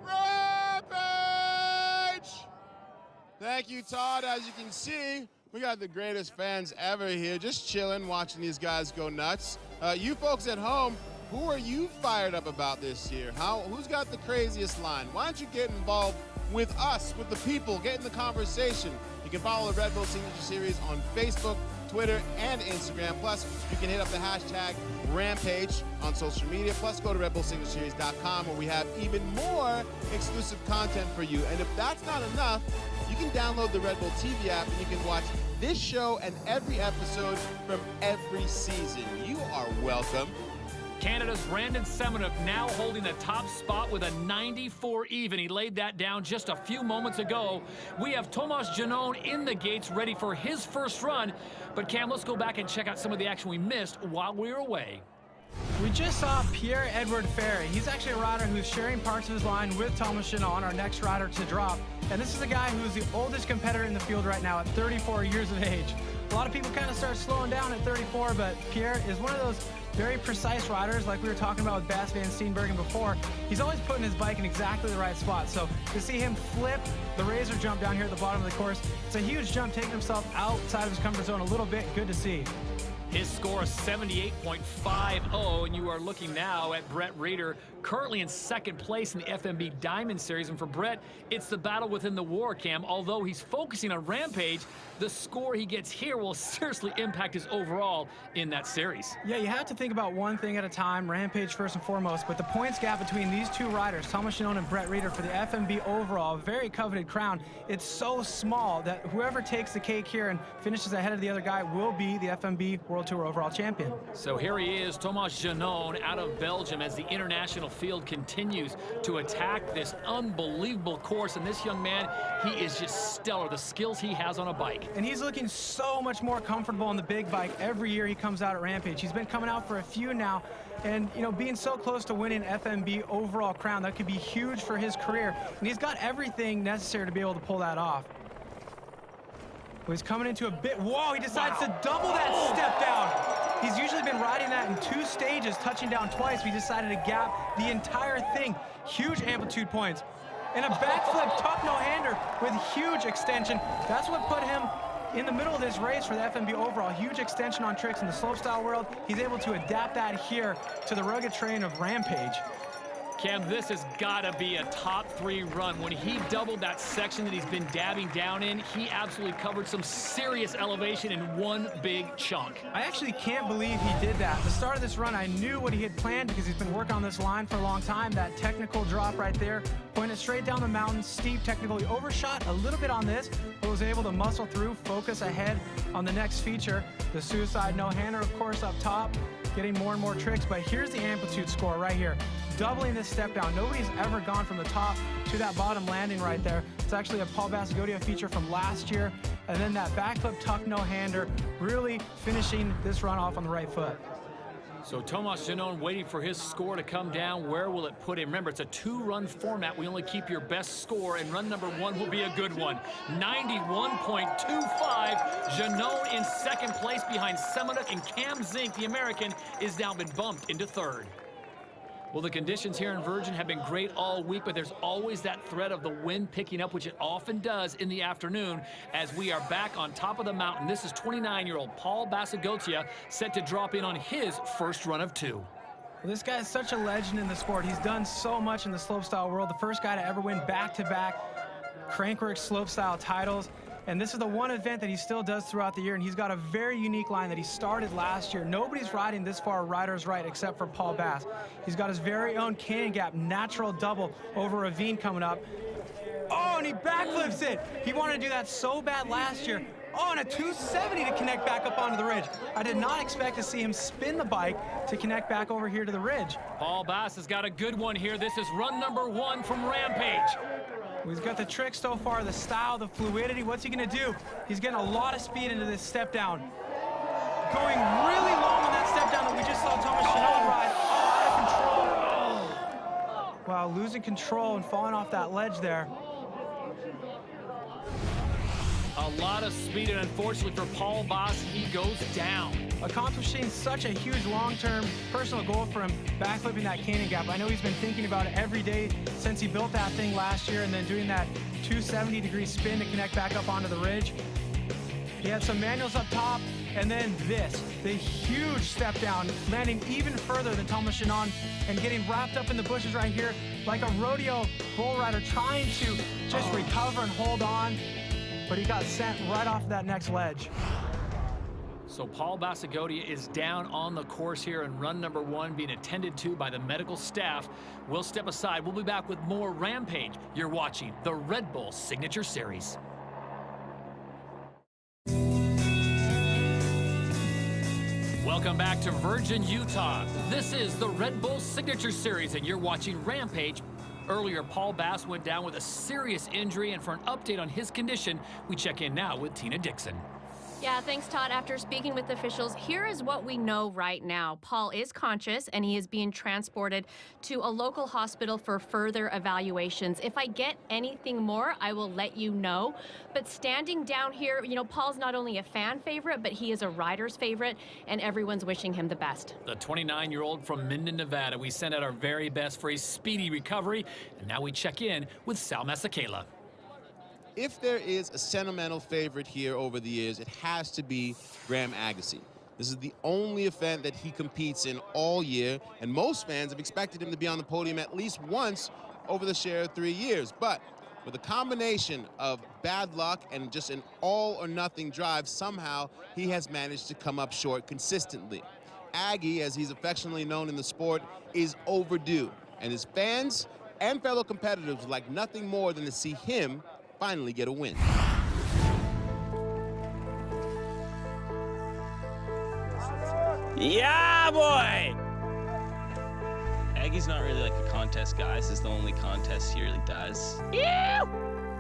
Rampage! Thank you, Todd. As you can see, we got the greatest fans ever here, just chilling, watching these guys go nuts. You folks at home, who are you fired up about this year? Who's got the craziest line? Why don't you get involved with us, with the people, get in the conversation? You can follow the Red Bull Signature Series on Facebook, Twitter, and Instagram. Plus, you can hit up the hashtag Rampage on social media. Plus, go to RedBullSignatureSeries.com where we have even more exclusive content for you. And if that's not enough, you can download the Red Bull TV app and you can watch this show and every episode from every season. You are welcome. Canada's Brandon Semenuk now holding the top spot with a 94 even. He laid that down just a few moments ago. We have Tomas Janone in the gates ready for his first run. But Cam, let's go back and check out some of the action we missed while we were away. We just saw Pierre-Edouard Ferry. He's actually a rider who's sharing parts of his line with Thomas Janone, our next rider to drop. And this is a guy who's the oldest competitor in the field right now at 34 years of age. A lot of people kind of start slowing down at 34, but Pierre is one of those very precise riders like we were talking about with Bas Van Steenbergen before. He's always putting his bike in exactly the right spot. So to see him flip the razor jump down here at the bottom of the course, it's a huge jump, taking himself outside of his comfort zone a little bit. Good to see. His score is 78.50, and you are looking now at Brett Reeder, currently in second place in the FMB Diamond Series. And for Brett, it's the battle within the war, Cam. Although he's focusing on Rampage, the score he gets here will seriously impact his overall in that series. Yeah, you have to think about one thing at a time, Rampage first and foremost, but the points gap between these two riders, Thomas Janone and Brett Reeder, for the FMB overall, very coveted crown, it's so small that whoever takes the cake here and finishes ahead of the other guy will be the FMB World Tour overall champion. So here he is, Thomas Janone out of Belgium, as the international field continues to attack this unbelievable course. And this young man, he is just stellar, the skills he has on a bike. And he's looking so much more comfortable on the big bike every year he comes out at Rampage. He's been coming out for a few now, and you know, being so close to winning FMB overall crown, that could be huge for his career. And he's got everything necessary to be able to pull that off. Well, he's coming into a bit. Whoa, he decides to double that step down. He's usually been riding that in 2 stages, touching down twice. We decided to gap the entire thing. Huge amplitude points. And a backflip tuck no-hander with huge extension. That's what put him in the middle of this race for the FMB overall. Huge extension on tricks in the slopestyle world. He's able to adapt that here to the rugged terrain of Rampage. Cam, this has got to be a top 3 run. When he doubled that section that he's been dabbing down in, he absolutely covered some serious elevation in one big chunk. I actually can't believe he did that. At the start of this run, I knew what he had planned because he's been working on this line for a long time. That technical drop right there, pointed straight down the mountain, steep technical. He overshot a little bit on this, but was able to muscle through, focus ahead on the next feature. The suicide no-hander, of course, up top, getting more and more tricks. But here's the amplitude score right here. Doubling this step down. Nobody's ever gone from the top to that bottom landing right there. It's actually a Paul Basagodia feature from last year. And then that backflip tuck no-hander, really finishing this run off on the right foot. So Thomas Janone waiting for his score to come down. Where will it put him? Remember, it's a 2-run format. We only keep your best score, and run number 1 will be a good one. 91.25. Janone in second place behind Semenuk, and Cam Zink, the American, is now been bumped into 3rd. Well, the conditions here in Virgin have been great all week, but there's always that threat of the wind picking up, which it often does in the afternoon, as we are back on top of the mountain. This is 29-year-old Paul Basagodia, set to drop in on his first run of 2. Well, this guy is such a legend in the sport. He's done so much in the slopestyle world. The first guy to ever win back-to-back Crankworx slopestyle titles. And this is the one event that he still does throughout the year, and he's got a very unique line that he started last year. Nobody's riding this far rider's right except for Paul Bass. He's got his very own canyon gap, natural double over a ravine coming up. Oh, and he backflips it. He wanted to do that so bad last year. Oh, and a 270 to connect back up onto the ridge. I did not expect to see him spin the bike to connect back over here to the ridge. Paul Bass has got a good one here. This is run number 1 from Rampage. He's got the trick so far, the style, the fluidity. What's he going to do? He's getting a lot of speed into this step down. Going really long on that step down that we just saw Thomas Janone ride. Oh, out of control. Wow, losing control and falling off that ledge there. A lot of speed, and unfortunately for Paul Bass, he goes down. Accomplishing such a huge long-term personal goal for him, backflipping that canyon gap. I know he's been thinking about it every day since he built that thing last year, and then doing that 270-degree spin to connect back up onto the ridge. He had some manuals up top, and then this, the huge step down, landing even further than Thomas Janone and getting wrapped up in the bushes right here like a rodeo bull rider trying to just recover and hold on. But he got sent right off that next ledge. So Paul Basagodia is down on the course here in run number 1, being attended to by the medical staff. We'll step aside. We'll be back with more Rampage. You're watching the Red Bull Signature Series. Welcome back to Virgin, Utah. This is the Red Bull Signature Series, and you're watching Rampage. Earlier, Paul Bass went down with a serious injury, and for an update on his condition, we check in now with Tina Dixon. Yeah, thanks, Todd. After speaking with officials, here is what we know right now. Paul is conscious, and he is being transported to a local hospital for further evaluations. If I get anything more, I will let you know. But standing down here, you know, Paul's not only a fan favorite, but he is a rider's favorite, and everyone's wishing him the best. The 29-year-old from Minden, Nevada. We send out our very best for a speedy recovery, and now we check in with Sal Masekela. If there is a sentimental favorite here over the years, it has to be Graham Agassi. This is the only event that he competes in all year, and most fans have expected him to be on the podium at least once over the shared 3 years. But with a combination of bad luck and just an all-or-nothing drive, somehow he has managed to come up short consistently. Aggie, as he's affectionately known in the sport, is overdue, and his fans and fellow competitors would like nothing more than to see him finally get a win. Yeah, boy! Aggie's not really like a contest guy. This is the only contest he really does.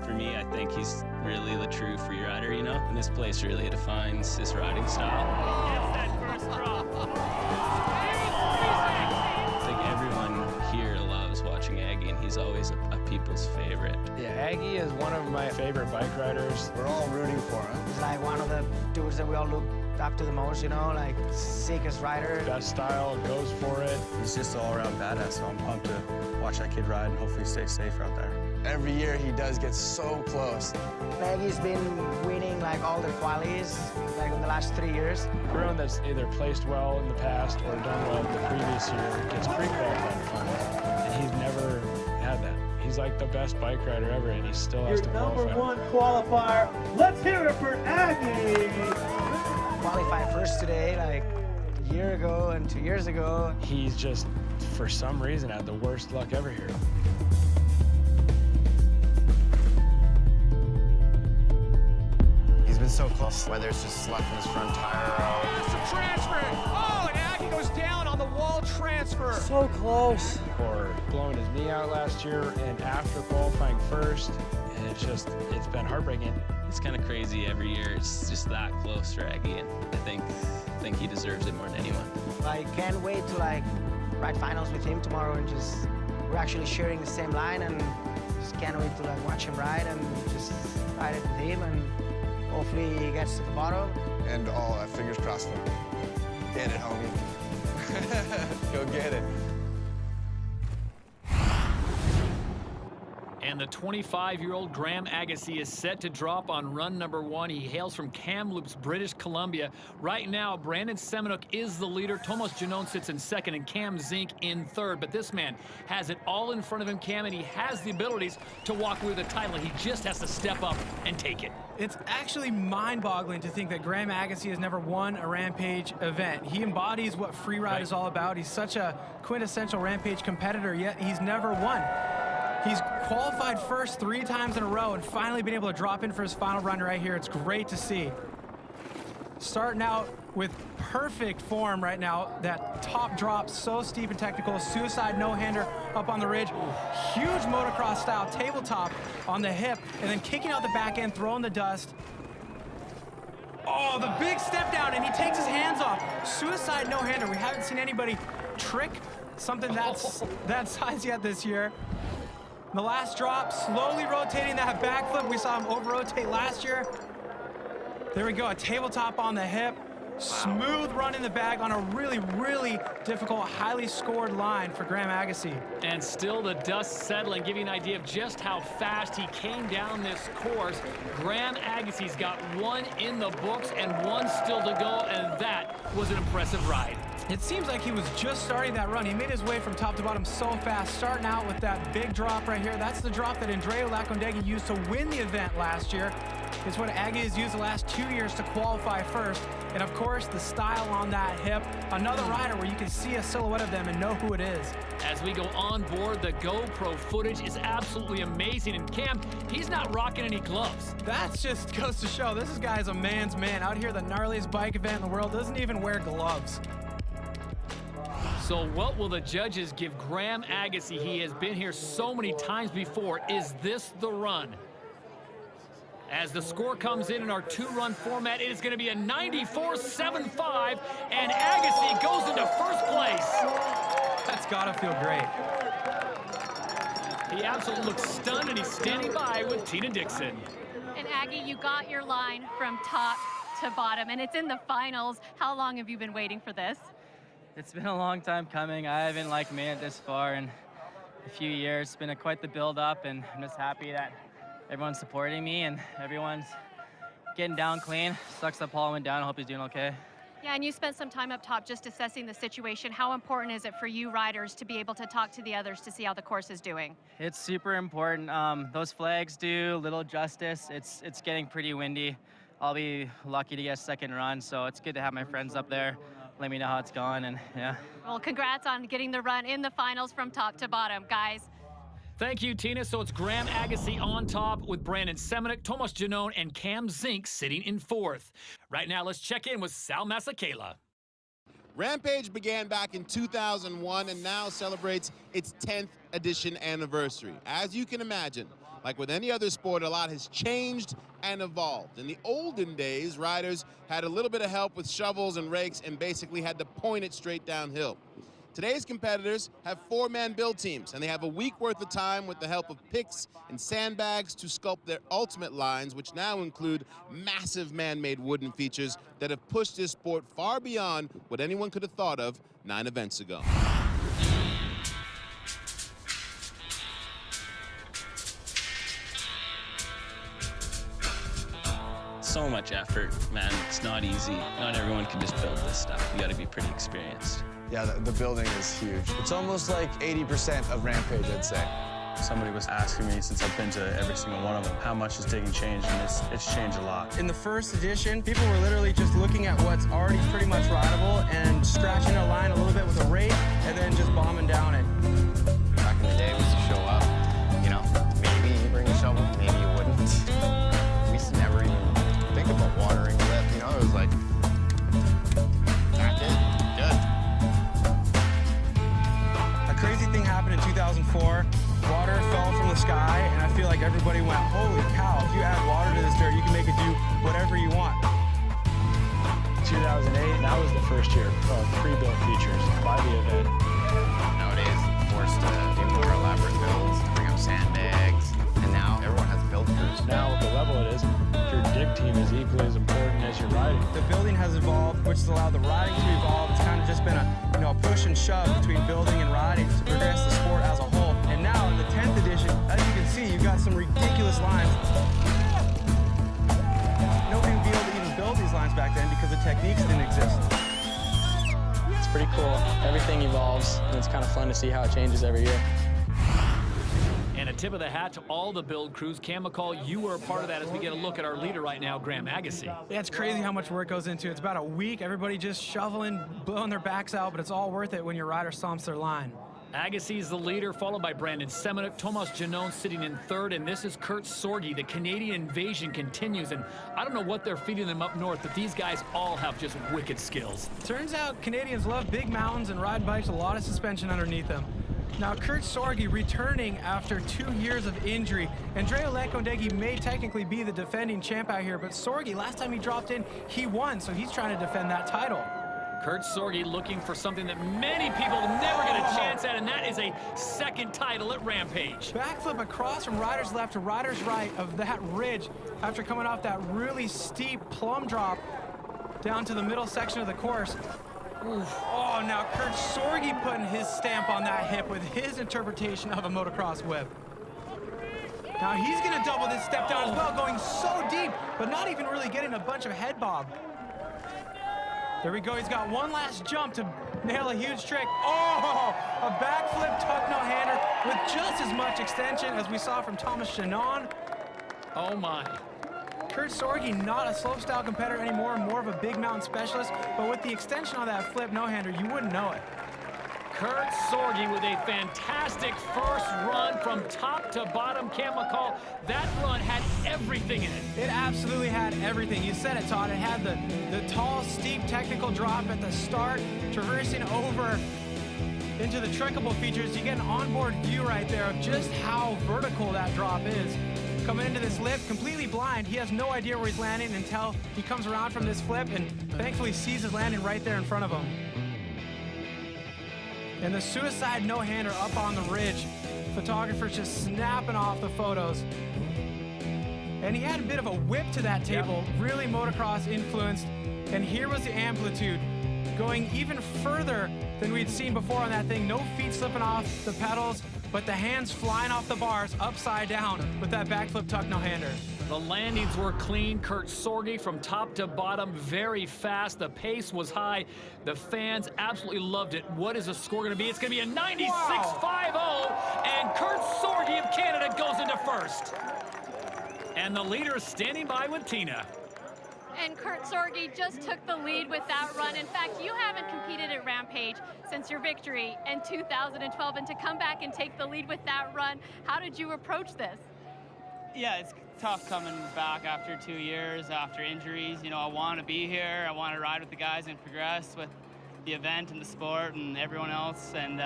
For me, I think he's really the true free rider, you know? And this place really defines his riding style. Gets that first drop. I think everyone here loves watching Aggie, and he's always a people's favorite. Yeah, Aggie is one of my favorite bike riders. We're all rooting for him. He's like one of the dudes that we all look up to the most, you know, like sickest rider. Best style, goes for it. He's just an all-around badass, so I'm pumped to watch that kid ride and hopefully stay safe out there. Every year he does get so close. Maggie's been winning like all the qualies like in the last 3 years. Everyone that's either placed well in the past or done well the previous year gets pre-qualified to finals, and he's never had that. He's like the best bike rider ever, and he still has to qualify. Your number 1 qualifier. Let's hear it for Aggie. Qualified first today, like a year ago and 2 years ago. He's just, for some reason, had the worst luck ever here. He's been so close, whether it's just luck from his front tire or... Some transfer. Oh, and Aggie goes down on the wall transfer. So close. Or blowing his knee out last year and after qualifying first, and it's been heartbreaking. It's kind of crazy every year. It's just that close for Aggie, and I think he deserves it more than anyone. I can't wait to like ride finals with him tomorrow, and just we're actually sharing the same line, and just can't wait to like watch him ride and just ride it with him, and hopefully he gets to the bottom. And all fingers crossed for him. Get it, homie. Go get it. And the 25-year-old Graham Agassi is set to drop on run number 1. He hails from Kamloops, British Columbia. Right now, Brandon Semenuk is the leader. Tomas Janone sits in second and Cam Zink in third. But this man has it all in front of him, Cam, and he has the abilities to walk away with the title. He just has to step up and take it. It's actually mind-boggling to think that Graham Agassi has never won a Rampage event. He embodies what free ride is all about. He's such a quintessential Rampage competitor, yet he's never won. He's qualified first 3 times in a row and finally been able to drop in for his final run right here. It's great to see. Starting out with perfect form right now. That top drop, so steep and technical. Suicide no-hander up on the ridge. Huge motocross style tabletop on the hip, and then kicking out the back end, throwing the dust. Oh, the big step down, and he takes his hands off. Suicide no-hander. We haven't seen anybody trick something that size yet this year. The last drop, slowly rotating that backflip. We saw him over-rotate last year. There we go, a tabletop on the hip. Smooth run in the bag on a really, really difficult, highly scored line for Graham Agassi. And still the dust settling, giving you an idea of just how fast he came down this course. Graham Agassi's got 1 in the books and 1 still to go, and that was an impressive ride. It seems like he was just starting that run. He made his way from top to bottom so fast, starting out with that big drop right here. That's the drop that Andrea Lacondegui used to win the event last year. It's what Aggie has used the last 2 years to qualify first. And of course, the style on that hip. Another rider where you can see a silhouette of them and know who it is. As we go on board, the GoPro footage is absolutely amazing. And Cam, he's not rocking any gloves. That just goes to show this guy's a man's man. Out here, the gnarliest bike event in the world, doesn't even wear gloves. So what will the judges give Graham Agassi? He has been here so many times before. Is this the run? As the score comes in our 2-run format, it is going to be a 94.75, and Agassi goes into first place. That's got to feel great. He absolutely looks stunned, and he's standing by with Tina Dixon. And Aggie, you got your line from top to bottom, and it's in the finals. How long have you been waiting for this? It's been a long time coming. I haven't made it this far in a few years. It's been quite the build-up, and I'm just happy that everyone's supporting me and everyone's getting down clean. Sucks that Paul went down. I hope he's doing okay. Yeah, and you spent some time up top just assessing the situation. How important is it for you riders to be able to talk to the others to see how the course is doing? It's super important. Those flags do little justice. It's getting pretty windy. I'll be lucky to get a second run, so it's good to have my friends up there. Let me know how it's going, and yeah. Well, congrats on getting the run in the finals from top to bottom, guys. Thank you, Tina. So it's Graham Agassi on top with Brandon Semenuk, Tomas Janone, and Cam Zink sitting in fourth. Right now, let's check in with Sal Masekela. Rampage began back in 2001 and now celebrates its 10th edition anniversary. As you can imagine, like with any other sport, a lot has changed and evolved. In the olden days, riders had a little bit of help with shovels and rakes and basically had to point it straight downhill. Today's competitors have 4-man build teams, and they have a week worth of time with the help of picks and sandbags to sculpt their ultimate lines, which now include massive man-made wooden features that have pushed this sport far beyond what anyone could have thought of 9 events ago. So much effort, man. It's not easy. Not everyone can just build this stuff. You got to be pretty experienced. Yeah, the building is huge. It's almost like 80% of Rampage, I'd say. Somebody was asking me, since I've been to every single one of them, how much is digging changed, and it's changed a lot. In the first edition, people were literally just looking at what's already pretty much rideable and scratching a line a little bit with a rake and then just bombing down it. Back in the day, we used to show up, you know, maybe you bring a shovel, maybe you wouldn't. We used to never even think about watering the lip, you know, it was like, that's it, good. A crazy thing happened in 2004. Water fell from the sky, and I feel like everybody went, holy cow, if you add water to this dirt, you can make it do whatever you want. 2008, that was the first year of pre-built features by the event. Nowadays, forced to do more elaborate builds, to bring up sandbags, and now everyone has build crews. Now, with the level it is, your dig team is equally as important as your riding. The building has evolved, which has allowed the riding to evolve. It's kind of just been a push and shove between building and riding to progress the sport as a whole. And now in the 10th edition, as you can see, you've got some ridiculous lines. Nobody would be able to even build these lines back then because the techniques didn't exist. It's pretty cool. Everything evolves, and it's kind of fun to see how it changes every year. And a tip of the hat to all the build crews. Cam McCall, you were a part of that as we get a look at our leader right now, Graham Agassi. Yeah, it's crazy how much work goes into it. It's about a week, everybody just shoveling, blowing their backs out, but it's all worth it when your rider stomps their line. Agassi's the leader, followed by Brandon Semenuk, Tomas Janone sitting in third, and this is Kurt Sorgi. The Canadian invasion continues, and I don't know what they're feeding them up north, but these guys all have just wicked skills. Turns out Canadians love big mountains and ride bikes, a lot of suspension underneath them. Now, Kurt Sorgi returning after 2 years of injury. Andrea Lenkondegi may technically be the defending champ out here, but Sorgi, last time he dropped in, he won, so he's trying to defend that title. Kurt Sorgi looking for something that many people never get a chance at, and that is a second title at Rampage. Backflip across from rider's left to rider's right of that ridge after coming off that really steep plum drop down to the middle section of the course. Oof. Oh, now Kurt Sorgi putting his stamp on that hip with his interpretation of a motocross whip. Now he's gonna double this step down as well, going so deep, but not even really getting a bunch of head bob. There we go, he's got one last jump to nail a huge trick. Oh, a backflip tuck no-hander with just as much extension as we saw from Tomas Janone. Oh my. Kurt Sorgi, not a slopestyle competitor anymore, more of a big mountain specialist, but with the extension on that flip no-hander, you wouldn't know it. Kurt Sorgi with a fantastic first run from top to bottom. Cam McCall, that run had everything in it. It absolutely had everything. You said it, Todd. It had the tall, steep technical drop at the start, traversing over into the trickable features. You get an onboard view right there of just how vertical that drop is. Coming into this lip, completely blind. He has no idea where he's landing until he comes around from this flip and thankfully sees his landing right there in front of him. And the suicide no-hander up on the ridge. Photographers just snapping off the photos. And he had a bit of a whip to that table, really motocross influenced. And here was the amplitude, going even further than we'd seen before on that thing. No feet slipping off the pedals, but the hands flying off the bars upside down with that backflip tuck no-hander. The landings were clean. Kurt Sorge from top to bottom, very fast. The pace was high. The fans absolutely loved it. What is the score going to be? It's going to be a 96.50, and Kurt Sorge of Canada goes into first. And the leader is standing by with Tina. And Kurt Sorge just took the lead with that run. In fact, you haven't competed at Rampage since your victory in 2012, and to come back and take the lead with that run, how did you approach this? Yeah, it's tough coming back after 2 years, after injuries. You know, I want to be here. I want to ride with the guys and progress with the event and the sport and everyone else. And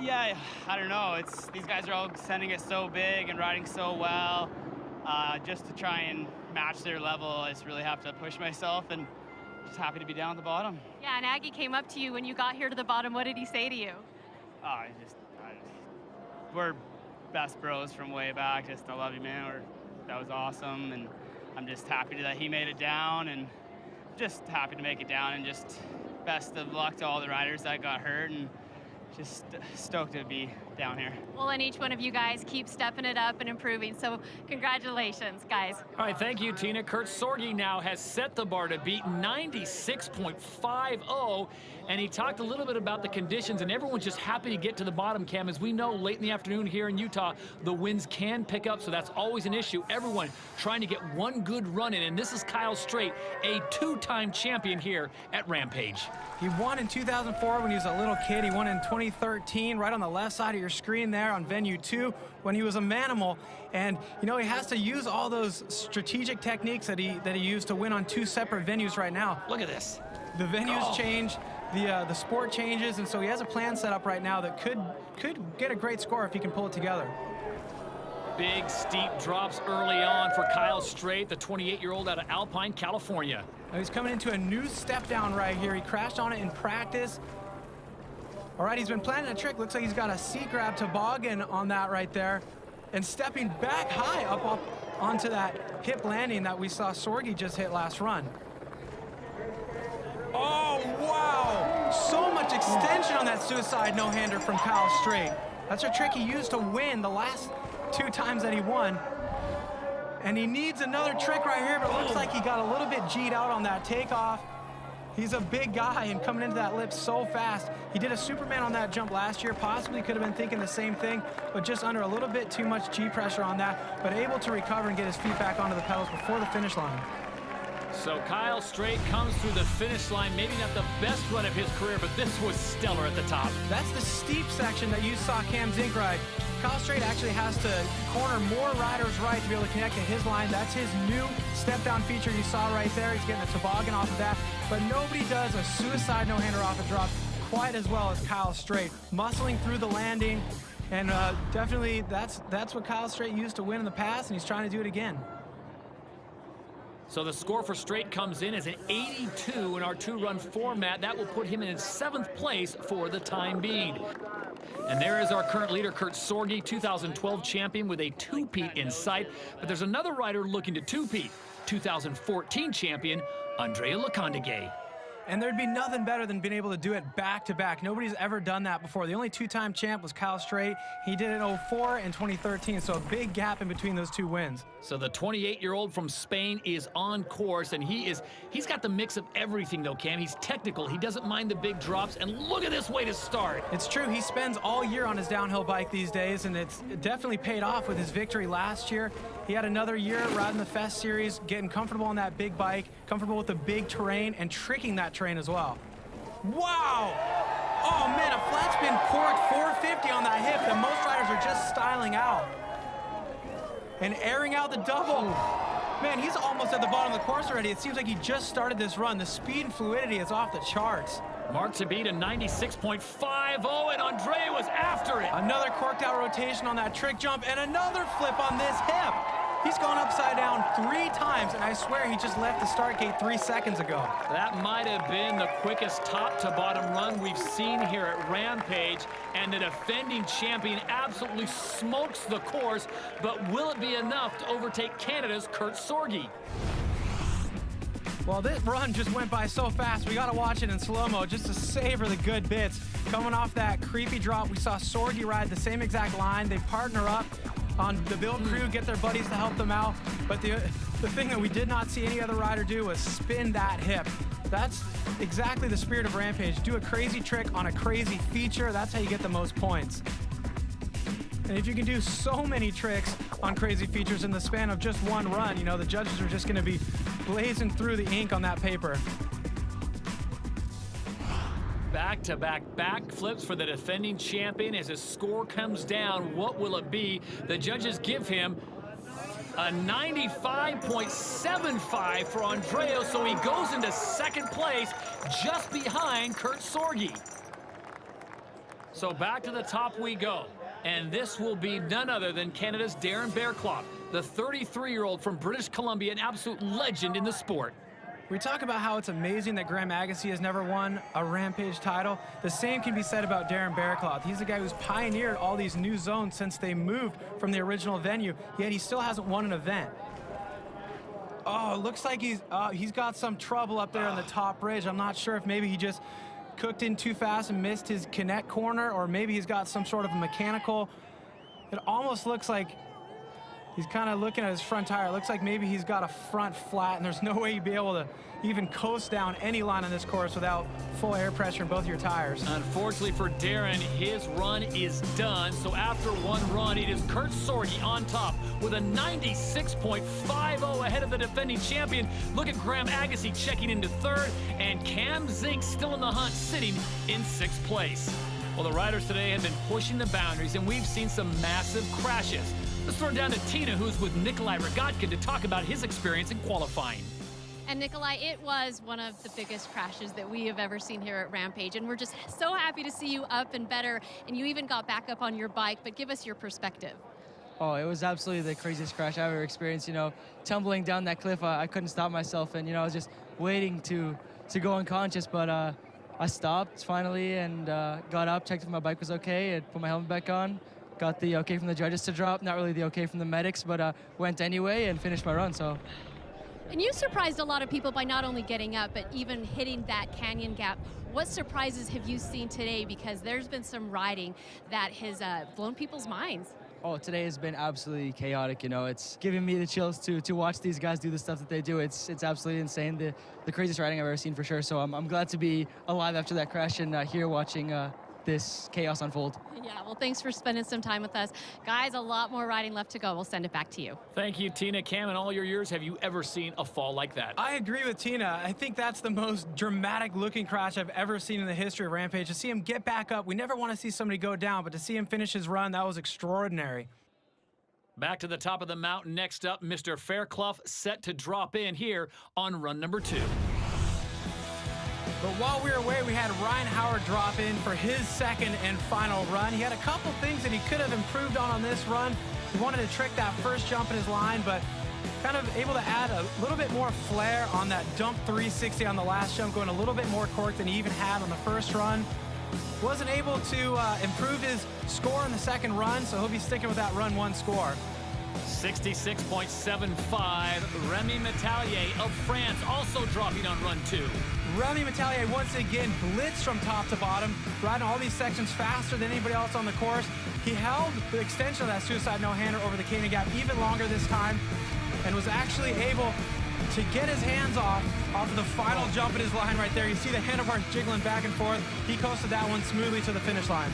yeah, I don't know. These guys are all sending it so big and riding so well. Just to try and match their level, I just really have to push myself, and just happy to be down at the bottom. Yeah, and Aggie came up to you when you got here to the bottom. What did he say to you? We're best bros from way back. I love you, man. That was awesome, and I'm just happy that he made it down, and just happy to make it down, and just best of luck to all the riders that got hurt, and just stoked to be down here. Well, and each one of you guys keep stepping it up and improving, so congratulations, guys. All right, thank you, Tina. Kurt Sorge now has set the bar to beat 96.50, and he talked a little bit about the conditions, and everyone's just happy to get to the bottom, Cam. As we know, late in the afternoon here in Utah, the winds can pick up, so that's always an issue. Everyone trying to get one good run in, and this is Kyle Straight, a two-time champion here at Rampage. He won in 2004 when he was a little kid. He won in 2013, right on the left side of your screen there on Venue 2 when he was a manimal. And, you know, he has to use all those strategic techniques that he used to win on 2 separate venues right now. Look at this. The venues change, the sport changes, and so he has a plan set up right now that could get a great score if he can pull it together. Big, steep drops early on for Kyle Straight, the 28-year-old out of Alpine, California. Now he's coming into a new step down right here. He crashed on it in practice. All right, he's been planning a trick. Looks like he's got a C-grab toboggan on that right there. And stepping back high up onto that hip landing that we saw Sorge just hit last run. Oh, wow! So much extension on that suicide no-hander from Kyle Straight. That's a trick he used to win the last 2 times that he won. And he needs another trick right here, but it looks like he got a little bit G'd out on that takeoff. He's a big guy and coming into that lip so fast. He did a Superman on that jump last year, possibly could have been thinking the same thing, but just under a little bit too much G pressure on that, but able to recover and get his feet back onto the pedals before the finish line. So Kyle Straight comes through the finish line, maybe not the best run of his career, but this was stellar at the top. That's the steep section that you saw Cam Zink ride. Kyle Straight actually has to corner more riders right to be able to connect to his line. That's his new step-down feature you saw right there. He's getting a toboggan off of that. But nobody does a suicide no-hander off a drop quite as well as Kyle Straight. Muscling through the landing, and definitely that's what Kyle Straight used to win in the past, and he's trying to do it again. So the score for Straight comes in as an 82 in our 2-run format. That will put him in 7th place for the time being. And there is our current leader, Kurt Sorge, 2012 champion with a 2-peat in sight. But there's another rider looking to 2-peat, 2014 champion, Andrea Lecondeguay. And there'd be nothing better than being able to do it back-to-back. Nobody's ever done that before. The only 2-time champ was Kyle Straight. He did it in 04 and 2013, so a big gap in between those 2 wins. So the 28-year-old from Spain is on course, and he's got the mix of everything, though, Cam. He's technical. He doesn't mind the big drops, and look at this way to start. It's true. He spends all year on his downhill bike these days, and it's definitely paid off with his victory last year. He had another year riding the Fest Series, getting comfortable on that big bike, comfortable with the big terrain, and tricking that terrain as well. Wow! Oh, man, a flat spin corked 450 on that hip that most riders are just styling out. And airing out the double. Man, he's almost at the bottom of the course already. It seems like he just started this run. The speed and fluidity is off the charts. Mark to beat a 96.50, and Andrea was after it. Another corked out rotation on that trick jump, and another flip on this hip. He's gone upside down 3 times, and I swear he just left the start gate 3 seconds ago. That might have been the quickest top-to-bottom run we've seen here at Rampage, and the defending champion absolutely smokes the course, but will it be enough to overtake Canada's Kurt Sorge? Well, this run just went by so fast. We got to watch it in slow-mo just to savor the good bits. Coming off that creepy drop, we saw Sorgi ride the same exact line. They partner up on the build crew, get their buddies to help them out. But the thing that we did not see any other rider do was spin that hip. That's exactly the spirit of Rampage. Do a crazy trick on a crazy feature. That's how you get the most points. And if you can do so many tricks on crazy features in the span of just one run, you know, the judges are just going to be blazing through the ink on that paper. Back-to-back backflips for the defending champion. As his score comes down, what will it be? The judges give him a 95.75 for Andreo, so he goes into second place just behind Kurt Sorgi. So back to the top we go. And this will be none other than Canada's Darren Bearclough, the 33-year-old from British Columbia, an absolute legend in the sport. We talk about how it's amazing that Graham Agassi has never won a Rampage title. The same can be said about Darren Bearclough. He's the guy who's pioneered all these new zones since they moved from the original venue, yet he still hasn't won an event. Oh, it looks like he's got some trouble up there on the top ridge. I'm not sure if maybe he just cooked in too fast and missed his connect corner, or maybe he's got some sort of a mechanical. It almost looks like he's kind of looking at his front tire. It looks like maybe he's got a front flat, and there's no way you'd be able to even coast down any line on this course without full air pressure in both your tires. Unfortunately for Darren, his run is done. So after one run, it is Kurt Sorgi on top with a 96.50 ahead of the defending champion. Look at Graham Agassi checking into third, and Cam Zink still in the hunt, sitting in sixth place. Well, the riders today have been pushing the boundaries, and we've seen some massive crashes. Let's throw it down to Tina, who's with Nikolai Rogatkin, to talk about his experience in qualifying. And Nikolai, it was one of the biggest crashes that we have ever seen here at Rampage, and we're just so happy to see you up and better, and you even got back up on your bike, but give us your perspective. Oh, it was absolutely the craziest crash I've ever experienced. You know, tumbling down that cliff, I couldn't stop myself, and, you know, I was just waiting to go unconscious, but I stopped finally and got up, checked if my bike was okay, and put my helmet back on. Got the okay from the judges to drop, not really the okay from the medics, but went anyway and finished my run, so. And you surprised a lot of people by not only getting up, but even hitting that canyon gap. What surprises have you seen today? Because there's been some riding that has blown people's minds. Oh, today has been absolutely chaotic, you know. It's giving me the chills to watch these guys do the stuff that they do. It's absolutely insane, the craziest riding I've ever seen for sure. So I'm glad to be alive after that crash and here watching this chaos unfold. Yeah, well, thanks for spending some time with us. Guys, a lot more riding left to go. We'll send it back to you. Thank you, Tina. Cam, in all your years, have you ever seen a fall like that? I agree with Tina. I think that's the most dramatic looking crash I've ever seen in the history of Rampage. To see him get back up, we never want to see somebody go down, but to see him finish his run, that was extraordinary. Back to the top of the mountain. Next up, Mr. Fairclough set to drop in here on run number 2. But while we were away, we had Ryan Howard drop in for his second and final run. He had a couple things that he could have improved on this run. He wanted to trick that first jump in his line, but kind of able to add a little bit more flair on that dump 360 on the last jump, going a little bit more cork than he even had on the first run. Wasn't able to improve his score in the second run, so he'll be sticking with that run 1 score. 66.75, Remy Metallier of France also dropping on run 2. Remy Metallier once again blitzed from top to bottom, riding all these sections faster than anybody else on the course. He held the extension of that suicide no-hander over the canyon gap even longer this time, and was actually able to get his hands off of the final jump in his line right there. You see the handlebars jiggling back and forth. He coasted that one smoothly to the finish line.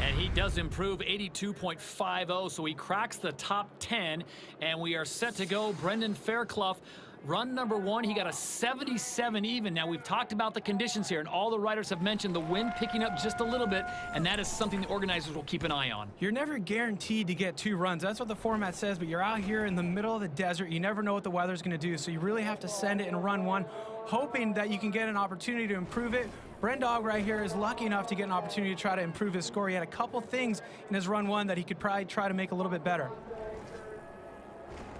And he does improve 82.50, so he cracks the top 10, and we are set to go. Brendan Fairclough, run number 1, he got a 77 even. Now, we've talked about the conditions here, and all the riders have mentioned the wind picking up just a little bit, and that is something the organizers will keep an eye on. You're never guaranteed to get 2 runs. That's what the format says, but you're out here in the middle of the desert. You never know what the weather's going to do, so you really have to send it in run 1, hoping that you can get an opportunity to improve it. Brendog right here is lucky enough to get an opportunity to try to improve his score. He had a couple things in his run 1 that he could probably try to make a little bit better.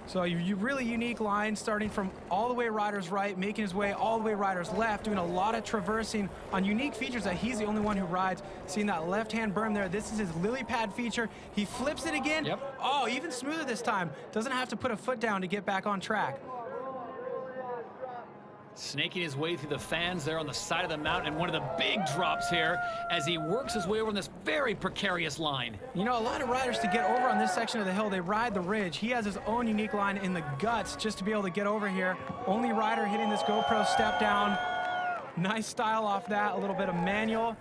So you really unique line, starting from all the way riders right, making his way all the way riders left, doing a lot of traversing on unique features that he's the only one who rides. Seeing that left-hand berm there, this is his lily pad feature. He flips it again. Yep. Oh, even smoother this time. Doesn't have to put a foot down to get back on track. Snaking his way through the fans there on the side of the mountain, and one of the big drops here as he works his way over on this very precarious line. You know, a lot of riders, to get over on this section of the hill, they ride the ridge. He has his own unique line in the guts just to be able to get over here. Only rider hitting this GoPro step down. Nice style off that, a little bit of manual.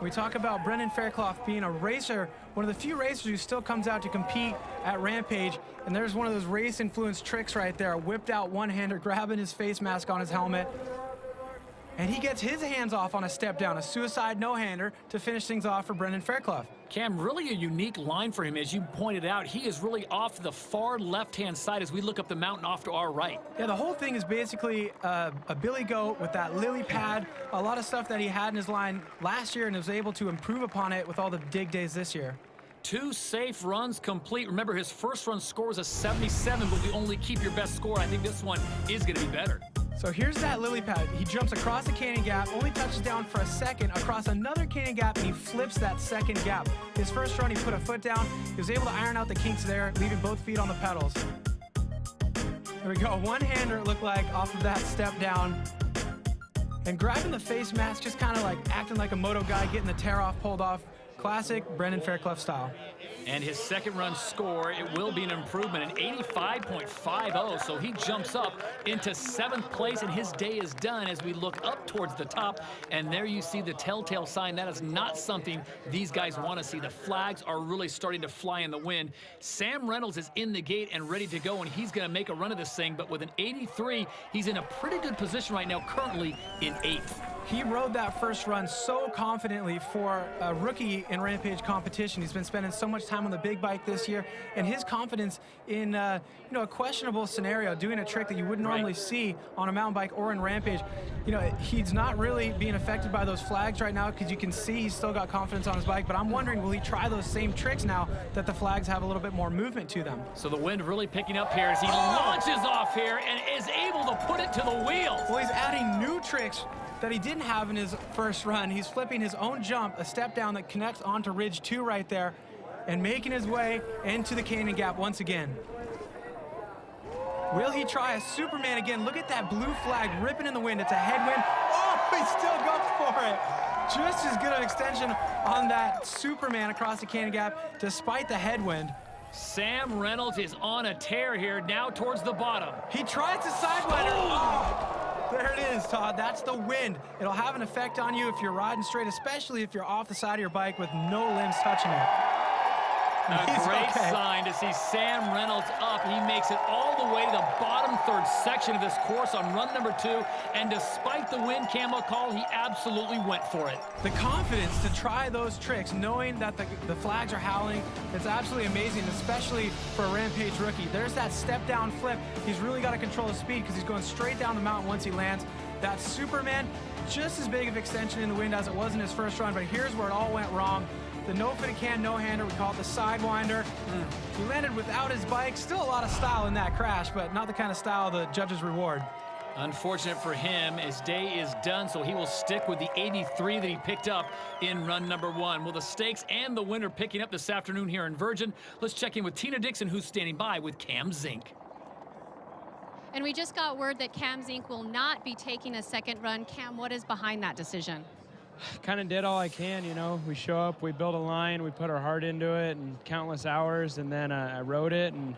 We talk about Brendan Fairclough being a racer, one of the few racers who still comes out to compete at Rampage, and there's one of those race-influenced tricks right there, a whipped-out one-hander, grabbing his face mask on his helmet, and he gets his hands off on a step down, a suicide no-hander to finish things off for Brendan Fairclough. Cam, really a unique line for him, as you pointed out. He is really off the far left-hand side as we look up the mountain off to our right. Yeah, the whole thing is basically a billy goat with that lily pad, a lot of stuff that he had in his line last year and was able to improve upon it with all the dig days this year. 2 safe runs complete. Remember, his first run score was a 77, but we only keep your best score. I think this one is going to be better. So here's that lily pad. He jumps across the canyon gap, only touches down for a second, across another canyon gap, and he flips that second gap. His first run, he put a foot down. He was able to iron out the kinks there, leaving both feet on the pedals. There we go, one-hander it looked like off of that step down. And grabbing the face mask, just kind of like acting like a moto guy, getting the tear off, pulled off. Classic Brendan Fairclough style. And his second run score, it will be an improvement, an 85.50, so he jumps up into 7th place, and his day is done as we look up towards the top, and there you see the telltale sign. That is not something these guys want to see. The flags are really starting to fly in the wind. Sam Reynolds is in the gate and ready to go, and he's going to make a run of this thing, but with an 83, he's in a pretty good position right now, currently in 8th. He rode that first run so confidently for a rookie in Rampage competition. He's been spending so much time on the big bike this year, and his confidence in a questionable scenario, doing a trick that you wouldn't normally see on a mountain bike or in Rampage, he's not really being affected by those flags right now because you can see he's still got confidence on his bike, but I'm wondering, will he try those same tricks now that the flags have a little bit more movement to them? So the wind really picking up here as he launches off here and is able to put it to the wheels. Well, he's adding new tricks that he didn't have in his first run. He's flipping his own jump, a step down that connects onto Ridge 2 right there, and making his way into the canyon gap once again. Will he try a Superman again? Look at that blue flag ripping in the wind. It's a headwind. Oh, he still goes for it. Just as good an extension on that Superman across the canyon gap, despite the headwind. Sam Reynolds is on a tear here, now towards the bottom. He tries to sidewinder. Oh! There it is, Todd. That's the wind. It'll have an effect on you if you're riding straight, especially if you're off the side of your bike with no limbs touching it. A great sign to see Sam Reynolds up. He makes it all the way to the bottom third section of this course on run number 2, and despite the wind camo call, he absolutely went for it. The confidence to try those tricks, knowing that the flags are howling, it's absolutely amazing, especially for a Rampage rookie. There's that step down flip. He's really got to control his speed because he's going straight down the mountain once he lands. That Superman, just as big of extension in the wind as it was in his first run, but here's where it all went wrong. The no-fin-can, no-hander, we call it the sidewinder. He landed without his bike. Still a lot of style in that crash, but not the kind of style the judges reward. Unfortunate for him, his day is done, so he will stick with the 83 that he picked up in run number 1. Well, the stakes and the winner picking up this afternoon here in Virgin. Let's check in with Tina Dixon, who's standing by with Cam Zink. And we just got word that Cam Zink will not be taking a second run. Cam, what is behind that decision? Kind of did all I can, We show up, we build a line, we put our heart into it, and countless hours, and then I rode it, and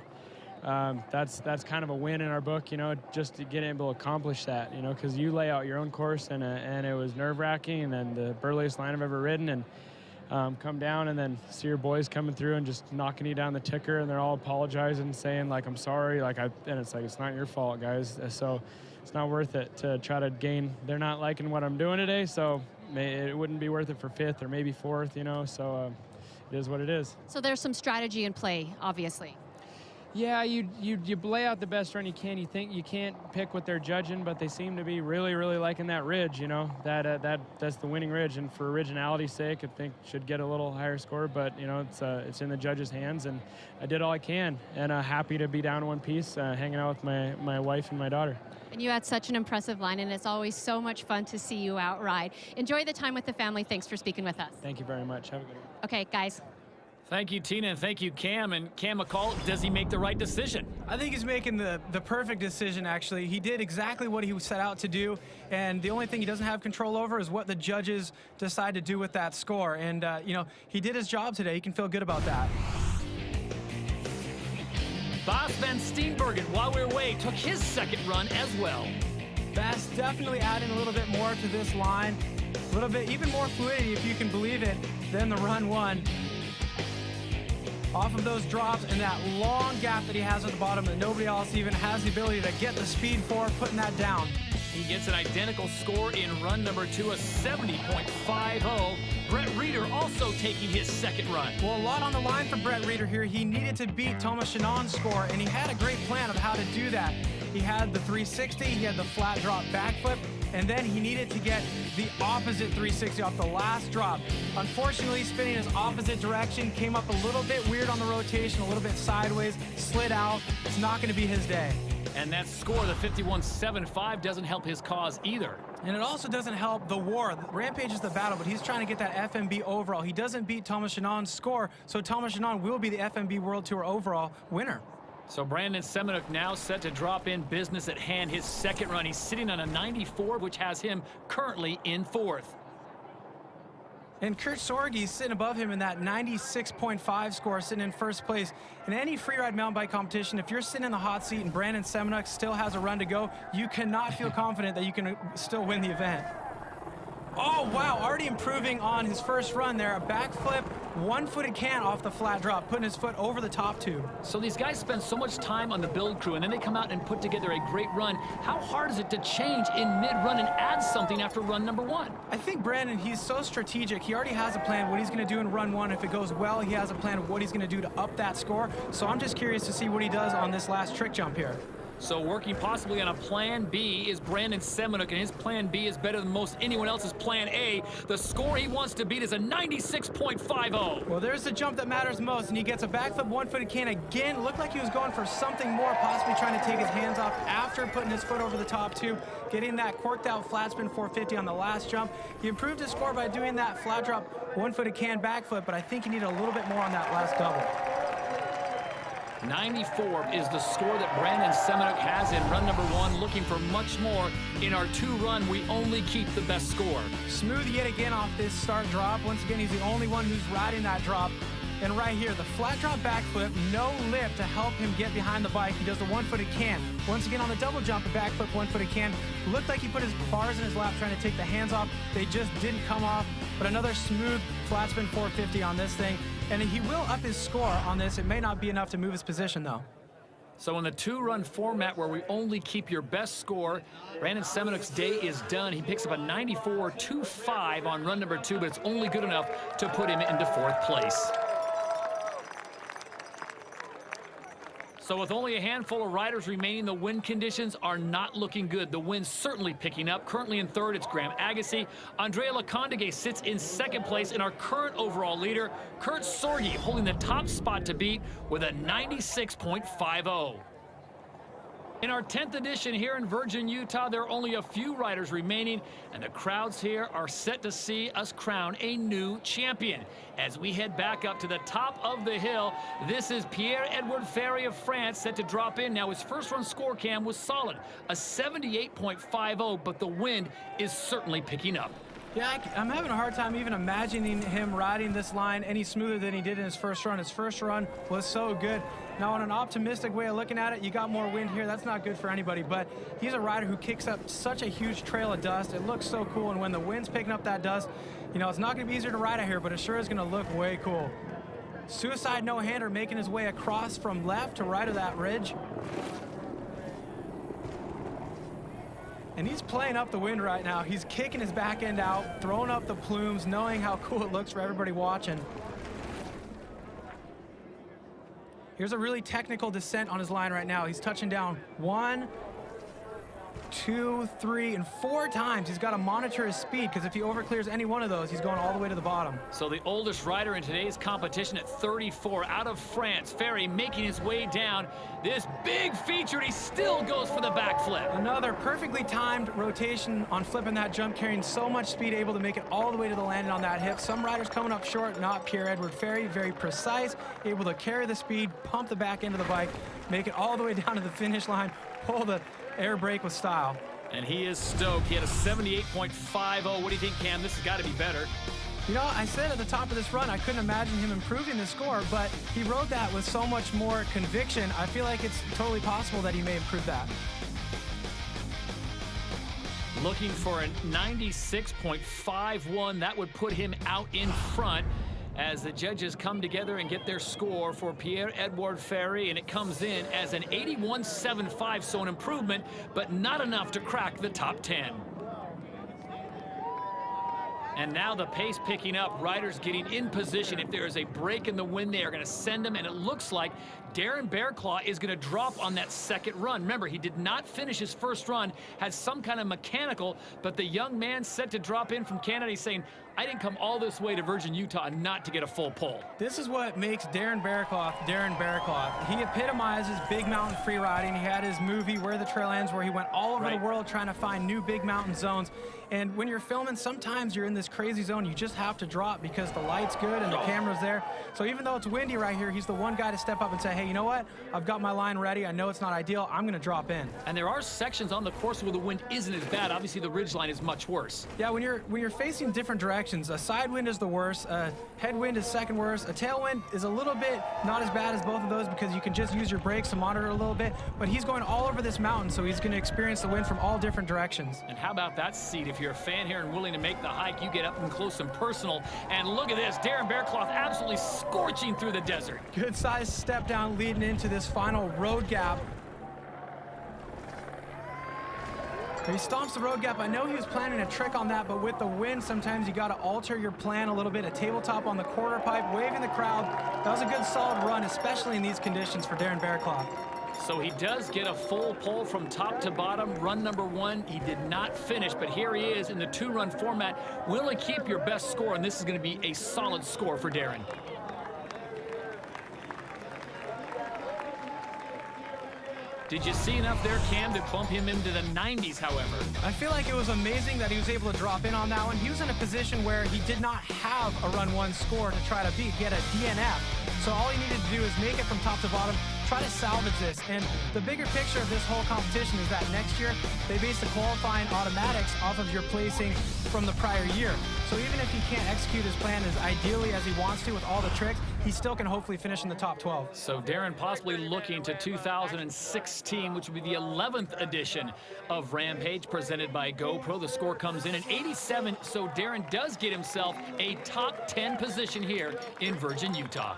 that's kind of a win in our book, just to get able to accomplish that, because you lay out your own course, and it was nerve-wracking, and then the burliest line I've ever ridden, and come down and then see your boys coming through and just knocking you down the ticker, and they're all apologizing, saying like, I'm sorry, and it's like, it's not your fault, guys. So it's not worth it to try to gain. They're not liking what I'm doing today, so it wouldn't be worth it for 5th or maybe 4th, so it is what it is. So there's some strategy in play, obviously. Yeah, you lay out the best run you can. You think you can't pick what they're judging, but they seem to be really, really liking that ridge, that's the winning ridge, and for originality's sake, I think should get a little higher score, but it's in the judges' hands, and I did all I can, and happy to be down in one piece, hanging out with my wife and my daughter. And you had such an impressive line, and it's always so much fun to see you outride. Enjoy the time with the family. Thanks for speaking with us. Thank you very much. Have a good one. Okay, guys. Thank you, Tina, and thank you, Cam. And Cam McCall, does he make the right decision? I think he's making the perfect decision, actually. He did exactly what he set out to do, and the only thing he doesn't have control over is what the judges decide to do with that score. And, you know, he did his job today. He can feel good about that. Bas van Steenbergen, while we were away, took his second run as well. Bas definitely adding a little bit more to this line. A little bit, even more fluidity, if you can believe it, than the run one. Off of those drops and that long gap that he has at the bottom that nobody else even has the ability to get the speed for, putting that down. He gets an identical score in run number 2, a 70.50. Brett Reeder also taking his second run. Well, a lot on the line for Brett Reeder here. He needed to beat Thomas Chenon's score, and he had a great plan of how to do that. He had the 360, he had the flat drop backflip, and then he needed to get the opposite 360 off the last drop. Unfortunately, spinning his opposite direction came up a little bit weird on the rotation, a little bit sideways, slid out. It's not going to be his day. And that score, the 51.75, doesn't help his cause either. And it also doesn't help the war. Rampage is the battle, but he's trying to get that FMB overall. He doesn't beat Thomas Chenon's score, so Thomas Chenon will be the FMB World Tour overall winner. So Brandon Semenuk now set to drop in business at hand, his second run. He's sitting on a 94, which has him currently in 4th. And Kurt Sorge's sitting above him in that 96.5 score, sitting in first place. In any freeride mountain bike competition, if you're sitting in the hot seat and Brandon Semenuk still has a run to go, you cannot feel confident that you can still win the event. Oh, wow, already improving on his first run there. A backflip, one-footed can off the flat drop, putting his foot over the top tube. So these guys spend so much time on the build crew, and then they come out and put together a great run. How hard is it to change in mid-run and add something after run number 1? I think Brandon, he's so strategic. He already has a plan what he's going to do in run 1. If it goes well, he has a plan of what he's going to do to up that score. So I'm just curious to see what he does on this last trick jump here. So working possibly on a plan B is Brandon Semenuk, and his plan B is better than most anyone else's plan A. The score he wants to beat is a 96.50. Well, there's the jump that matters most, and he gets a backflip one-footed can again. Looked like he was going for something more, possibly trying to take his hands off after putting his foot over the top tube, getting that corked out flat spin 450 on the last jump. He improved his score by doing that flat drop one-footed can backflip, but I think he needed a little bit more on that last double. 94 is the score that Brandon Semenuk has in run number 1. Looking for much more in our 2 run. We only keep the best score. Smooth yet again off this start drop. Once again, he's the only one who's riding that drop. And right here, the flat drop backflip, no lip to help him get behind the bike. He does the one-footed can. Once again on the double jump, a backflip one-footed can. Looked like he put his bars in his lap trying to take the hands off. They just didn't come off. But another smooth flat spin 450 on this thing. And he will up his score on this. It may not be enough to move his position, though. So in the 2-run format where we only keep your best score, Brandon Semenuk's day is done. He picks up a 94.25 on run number 2, but it's only good enough to put him into 4th place. So with only a handful of riders remaining, the wind conditions are not looking good. The wind's certainly picking up. Currently in 3rd, it's Graham Agassi. Andrea Lecondeguet sits in 2nd place, and our current overall leader, Kurt Sorge, holding the top spot to beat with a 96.50. In our 10th edition here in Virgin, Utah, there are only a few riders remaining, and the crowds here are set to see us crown a new champion. As we head back up to the top of the hill, this is Pierre-Edouard Ferry of France set to drop in. Now, his first run score cam was solid, a 78.50, but the wind is certainly picking up. Yeah, I'm having a hard time even imagining him riding this line any smoother than he did in his first run. His first run was so good. Now, on an optimistic way of looking at it, you got more wind here. That's not good for anybody, but he's a rider who kicks up such a huge trail of dust. It looks so cool, and when the wind's picking up that dust, you know, it's not going to be easier to ride out here, but it sure is going to look way cool. Suicide no-hander making his way across from left to right of that ridge. And he's playing up the wind right now. He's kicking his back end out, throwing up the plumes, knowing how cool it looks for everybody watching. Here's a really technical descent on his line right now. He's touching down 1, 2, 3, and 4 times. He's got to monitor his speed, because if he overclears any one of those, he's going all the way to the bottom. So the oldest rider in today's competition at 34, out of France, Ferry making his way down this big feature, and he still goes for the backflip. Another perfectly timed rotation on flipping that jump, carrying so much speed, able to make it all the way to the landing on that hip. Some riders coming up short, not Pierre-Edouard Ferry. Very precise, able to carry the speed, pump the back end of the bike, make it all the way down to the finish line, pull the air brake with style. And he is stoked. He had a 78.50. What do you think, Cam? This has got to be better. You know, I said at the top of this run, I couldn't imagine him improving the score, but he rode that with so much more conviction. I feel like it's totally possible that he may improve that. Looking for a 96.51. That would put him out in front as the judges come together and get their score for Pierre-Edouard Ferry, and it comes in as an 81.75, so an improvement, but not enough to crack the top 10. And now the pace picking up, riders getting in position. If there is a break in the wind, they are going to send them, and it looks like Darren Bearclaw is going to drop on that second run. Remember, he did not finish his first run, had some kind of mechanical, but the young man set to drop in from Canada. He's saying, I didn't come all this way to Virgin, Utah not to get a full pull. This is what makes Darren Bearclaw Darren Bearclaw. He epitomizes big mountain free riding. He had his movie, Where the Trail Ends, where he went all over the world trying to find new big mountain zones. And when you're filming, sometimes you're in this crazy zone. You just have to drop because the light's good and the camera's there. So even though it's windy right here, he's the one guy to step up and say, hey, you know what? I've got my line ready. I know it's not ideal. I'm going to drop in. And there are sections on the course where the wind isn't as bad. Obviously, the ridgeline is much worse. Yeah, when you're facing different directions, a side wind is the worst, a headwind is second worst, a tailwind is a little bit not as bad as both of those because you can just use your brakes to monitor a little bit, but he's going all over this mountain, so he's going to experience the wind from all different directions. And how about that seat? If you're a fan here and willing to make the hike, you get up and close and personal. And look at this, Darren Bearclaw absolutely scorching through the desert. Good size step down leading into this final road gap. He stomps the road gap. I know he was planning a trick on that, but with the wind, sometimes you got to alter your plan a little bit. A tabletop on the quarter pipe, waving the crowd. That was a good, solid run, especially in these conditions for Darren Bearclaw. So he does get a full pull from top to bottom. Run number 1, he did not finish, but here he is in the 2-run format. Will he keep your best score? And this is going to be a solid score for Darren. Did you see enough there, Cam, to bump him into the 90s, however? I feel like it was amazing that he was able to drop in on that one. He was in a position where he did not have a run 1 score to try to beat. He had a DNF. So all he needed to do is make it from top to bottom, try to salvage this. And the bigger picture of this whole competition is that next year, they base the qualifying automatics off of your placing from the prior year. So even if he can't execute his plan as ideally as he wants to with all the tricks, he still can hopefully finish in the top 12. So Darren possibly looking to 2016, which would be the 11th edition of Rampage presented by GoPro. The score comes in at 87, so Darren does get himself a top 10 position here in Virgin, Utah.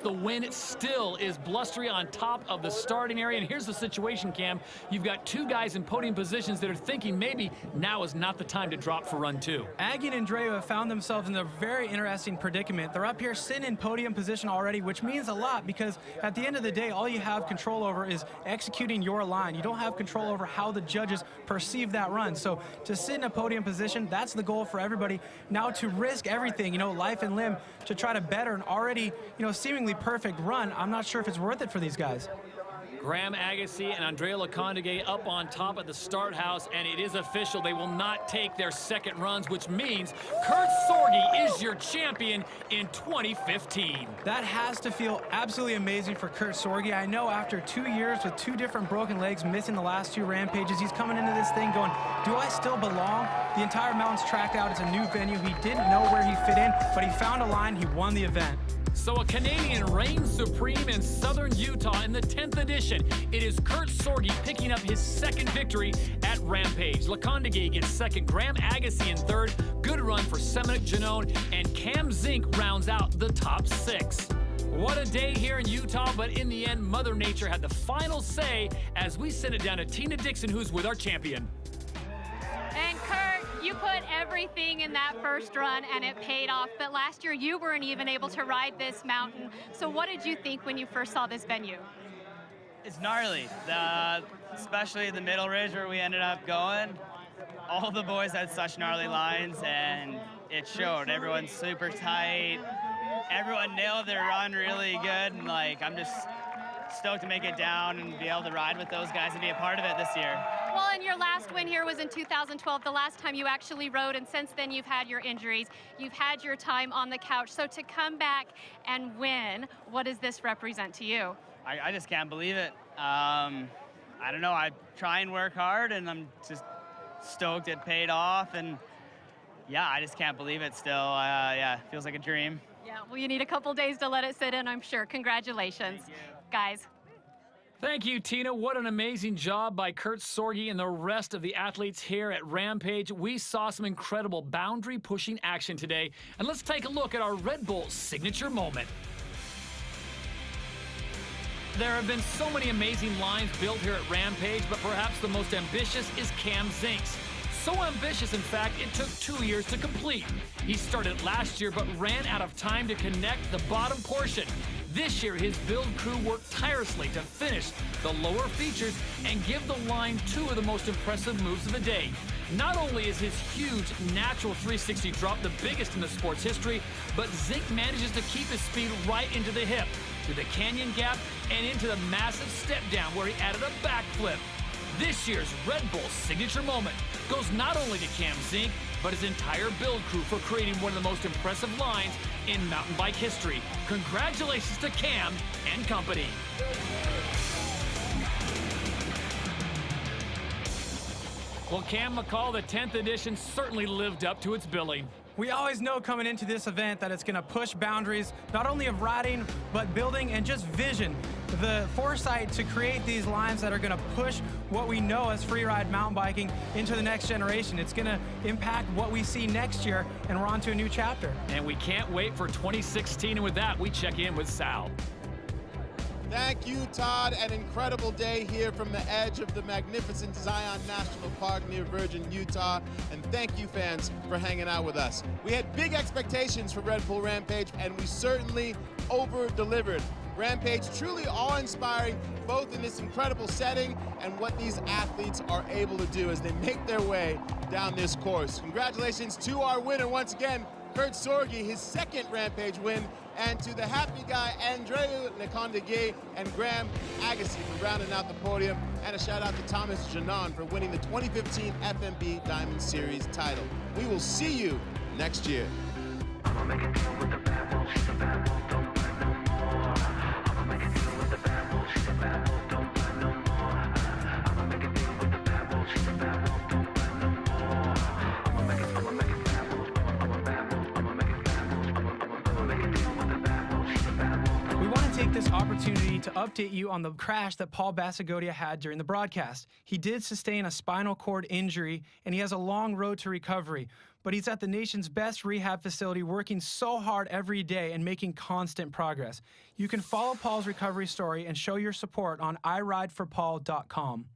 The wind still is blustery on top of the starting area. And here's the situation, Cam. You've got 2 guys in podium positions that are thinking maybe now is not the time to drop for run 2. Aggie and Andreu have found themselves in a very interesting predicament. They're up here sitting in podium position already, which means a lot because at the end of the day, all you have control over is executing your line. You don't have control over how the judges perceive that run. So to sit in a podium position, that's the goal for everybody. Now to risk everything, life and limb, to try to better an already, seemingly perfect run, I'm not sure if it's worth it for these guys. Graham Agassi and Andrea Lecondigué up on top at the start house, and it is official. They will not take their second runs, which means Kurt Sorge is your champion in 2015. That has to feel absolutely amazing for Kurt Sorge. I know after 2 years with 2 different broken legs, missing the last 2 rampages, he's coming into this thing going, do I still belong? The entire mountain's tracked out. It's a new venue. He didn't know where he fit in, but he found a line. He won the event. So a Canadian reigns supreme in Southern Utah in the 10th edition. It is Kurt Sorge picking up his second victory at Rampage. Lecondigué gets second, Graham Agassi in third. Good run for Seminic Janone, and Cam Zink rounds out the top 6. What a day here in Utah, but in the end, Mother Nature had the final say as we send it down to Tina Dixon, who's with our champion. And Kurt, you put everything in that first run and it paid off, but last year you weren't even able to ride this mountain. So what did you think when you first saw this venue? It's gnarly, especially the middle ridge where we ended up going. All the boys had such gnarly lines, and it showed. Everyone's super tight. Everyone nailed their run really good, and I'm just stoked to make it down and be able to ride with those guys and be a part of it this year. Well, and your last win here was in 2012, the last time you actually rode, and since then you've had your injuries, you've had your time on the couch. So to come back and win, what does this represent to you? I just can't believe it. I don't know, I try and work hard, and I'm just stoked it paid off, and yeah, I just can't believe it still. Yeah, it feels like a dream. Yeah, well, you need a couple days to let it sit in, I'm sure. Congratulations, guys. Thank you, Tina. What an amazing job by Kurt Sorge and the rest of the athletes here at Rampage. We saw some incredible boundary-pushing action today. And let's take a look at our Red Bull signature moment. There have been so many amazing lines built here at Rampage, but perhaps the most ambitious is Cam Zink's. So ambitious, in fact, it took 2 years to complete. He started last year, but ran out of time to connect the bottom portion. This year, his build crew worked tirelessly to finish the lower features and give the line 2 of the most impressive moves of the day. Not only is his huge natural 360 drop the biggest in the sport's history, but Zink manages to keep his speed right into the hip, through the canyon gap, and into the massive step down where he added a backflip. This year's Red Bull signature moment goes not only to Cam Zink, but his entire build crew for creating one of the most impressive lines in mountain bike history. Congratulations to Cam and company. Well, Cam McCall, the 10th edition certainly lived up to its billing. We always know coming into this event that it's going to push boundaries, not only of riding, but building and just vision. The foresight to create these lines that are going to push what we know as freeride mountain biking into the next generation. It's going to impact what we see next year, and we're on to a new chapter. And we can't wait for 2016, and with that, we check in with Sal. Thank you, Todd. An incredible day here from the edge of the magnificent Zion National Park near Virgin, Utah. And thank you, fans, for hanging out with us. We had big expectations for Red Bull Rampage, and we certainly over-delivered. Rampage truly awe-inspiring, both in this incredible setting and what these athletes are able to do as they make their way down this course. Congratulations to our winner once again, Kurt Sorge, his second Rampage win, and to the happy guy, Andreu Lecondigué and Graham Agassi for rounding out the podium, and a shout out to Thomas Janon for winning the 2015 FMB Diamond Series title. We will see you next year. This opportunity to update you on the crash that Paul Basagodia had during the broadcast. He did sustain a spinal cord injury, and he has a long road to recovery, but he's at the nation's best rehab facility working so hard every day and making constant progress. You can follow Paul's recovery story and show your support on irideforpaul.com.